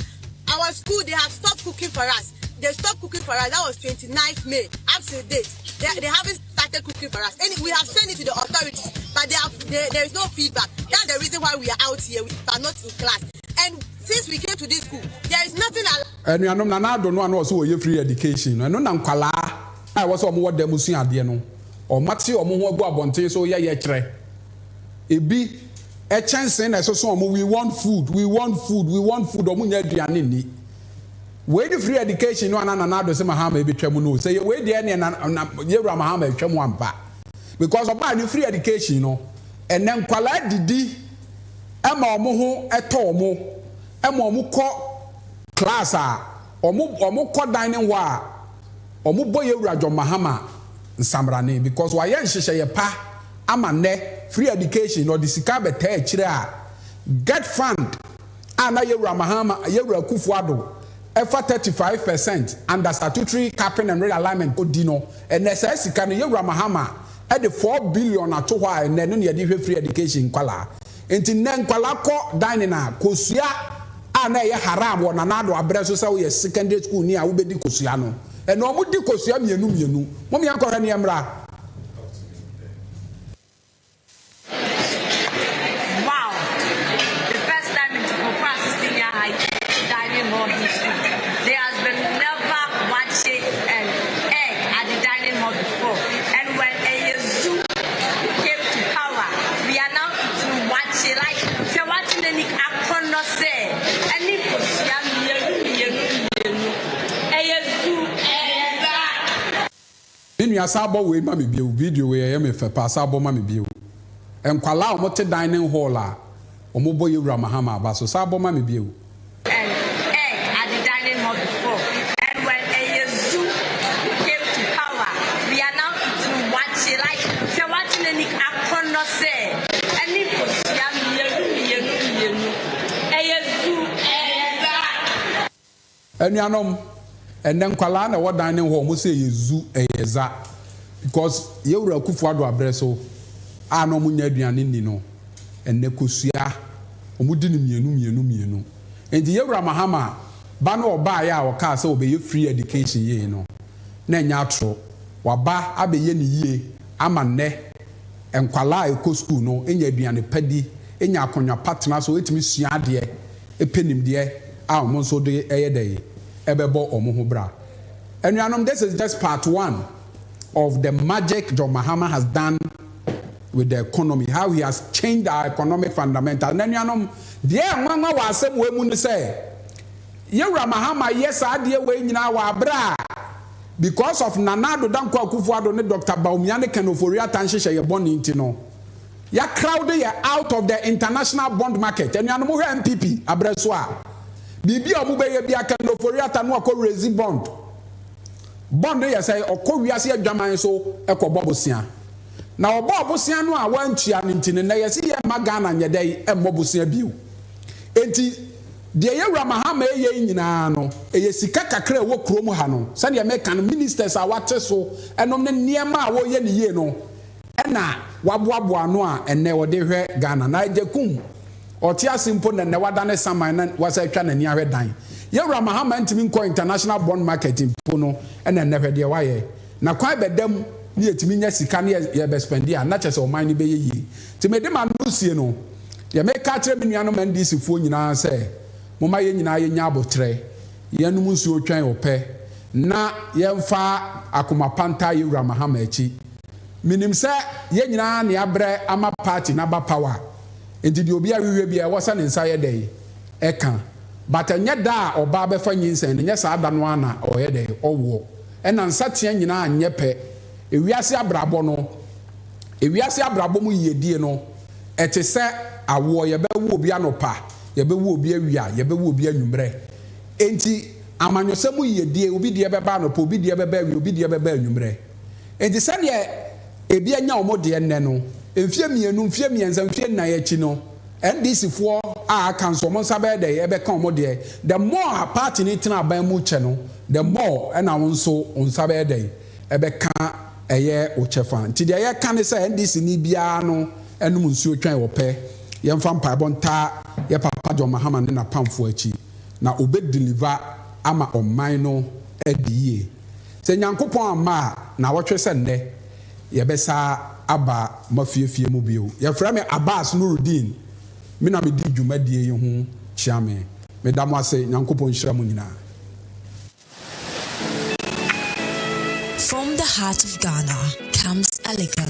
Our school, they have stopped cooking for us. They stopped cooking for us. That was 29th May. Up to date, they haven't started cooking for us. And we have sent it to the authorities, but there is no feedback. That's the reason why we are out here, but not in class. And since we came to this school, there is nothing. And you know, I don't know also your free education. I know Nankala. I was on what the Musi Adiano or Matthew or Mugo Bonte, so yeah, it be. A chance and so we want food, we want food, we want food. Where the free education no another say Mahama be twemu say where the any na Yewra Mahama twemu ampa because oba the free education no and then kwala didi ema omo ho eto omo ema omo kọ class a omo kọ dining wa omo boy Yewra Mahama nsamrane because wa ye nhyehyɛ ye pa amane free education or the sikabe te chire get fund ana Yewra Mahama Yewra Kufuado efa 35% under statutory capping and realignment odino and sika no Yewra Mahama e de 4 billion ato hɔ a no ye de free education kwala enti ne kwala kɔ dining na kosua ana ye haram wɔ nanado abrɛ so sɛ wo ye secondary school ni a wo bedi kosua no and no mo di kosua mienu mo me akɔhɛ ne emra. Sabo we mami biu video we ya me fe pa sabo mami biu enkwala o mo te dining hall a o mo boy Yewra Mahama Abass so sabo mami biu and at the dining hall before and when a zoo came to power we are now to watch it like se watching any akrono say any posia mienu a zoo enuanom and then kwala na what dining hall mo say yezu eyeza because Yewra Kufuado abreso ano mo nya aduane ni no enne kosua omudi ni mienu enti Yewra Mahama ba no oba ya o ka say obeye free education ye no na nya atro waba abeye ni yie ama nne enkwala eko school no enya aduane padi enya akonwa partner so etimi sua ade epenim de a mo so de eyedeye ebebo omo ho bra enuanom this is just part 1 of the magic John Mahama has done with the economy, how he has changed our economic fundamentals. Enuanom de nwanwa wa asem we mu ni say Yewura Mahama yes adie we nyina wa abra because of Nanado Danko Akufo-Addo ne Dr. Bawumia Ken Ofori-Atta nhyehyɛ ye bɔne nti no ya crowd ye out of the international bond market enuano mo hwɛ MPP abreso a bibi a mo bɛyɛ bia Ken Ofori-Atta no akɔ raise bond ye say okɔ wiase adwaman so ekɔ bobosia na obobosia no a wantua ne nti ne na yɛ se ye magana nyɛdɛ emmobosia biu enti de Yewura Mahama eye nyina no eye sika kakra wo krom ha no se ne make kan ministers a wate so enom ne niema a wo ye ne ye no ena waboaboa no a enne wo de hwe Ghana na ajekum oti asimpo ne wada ne saman na wasa atwa nani ahwe dan Yewura Mahama ntimi nko international bond market impo no ena ne hwe de waye na kwan bedam ne yetimi nya sika ne ye be spendi a na chese o man ne be ye yi ti me de ma no sie no ye make ka kire menuanom NDC fo nyina se moma ye nyina ye nya abotre ye num nsuo twan opɛ na ye mfa akoma panta Yewura Mahama achi minim sɛ ye nyina ne abrɛ ama party na ba power enti de obi awiwe bia wo sa ne nsa ye dɛ ɛka but anya da oba bɛfa nyinsen ne nyɛ saa da no ana ɔyɛ dɛ ɔwo ɛna nsa tea nyina anyɛ pɛ ewiase abrabɔ no ewiase abrabɔ mu yedie no ɛte sɛ awo ye bɛwo obi anopa yebewu obi awia yebewu obi anwumre enti amanyosemu yedie obi de beba no po obi de beba awi obi de beba anwumre enti se ne ebi anya omode nne no emfie mienu mfie mienza mfie na yachi no NDC fo a kanso mo nsa be de ye be kan omode the more a party ni tina ban mu che no the more na wonso onsa be de e be kan eye ochefa nti de ye kan ne se NDC ni bia no enum nsuo twan wo pe ye mfa mpaebɔ nta ye Papa John Mahama ne na pamfo achi na obe deliver ama ɔman no adie sɛ nyankopɔn ama na wɔtwe sɛ nnɛ ye bɛsa aba mafiefie mu bio ye frɛ me Abass Nurudeen me na me di dwumadie ye ho kyia me da mo ase nyankopɔn hyira mu nyina. From the heart of Ghana comes elegance.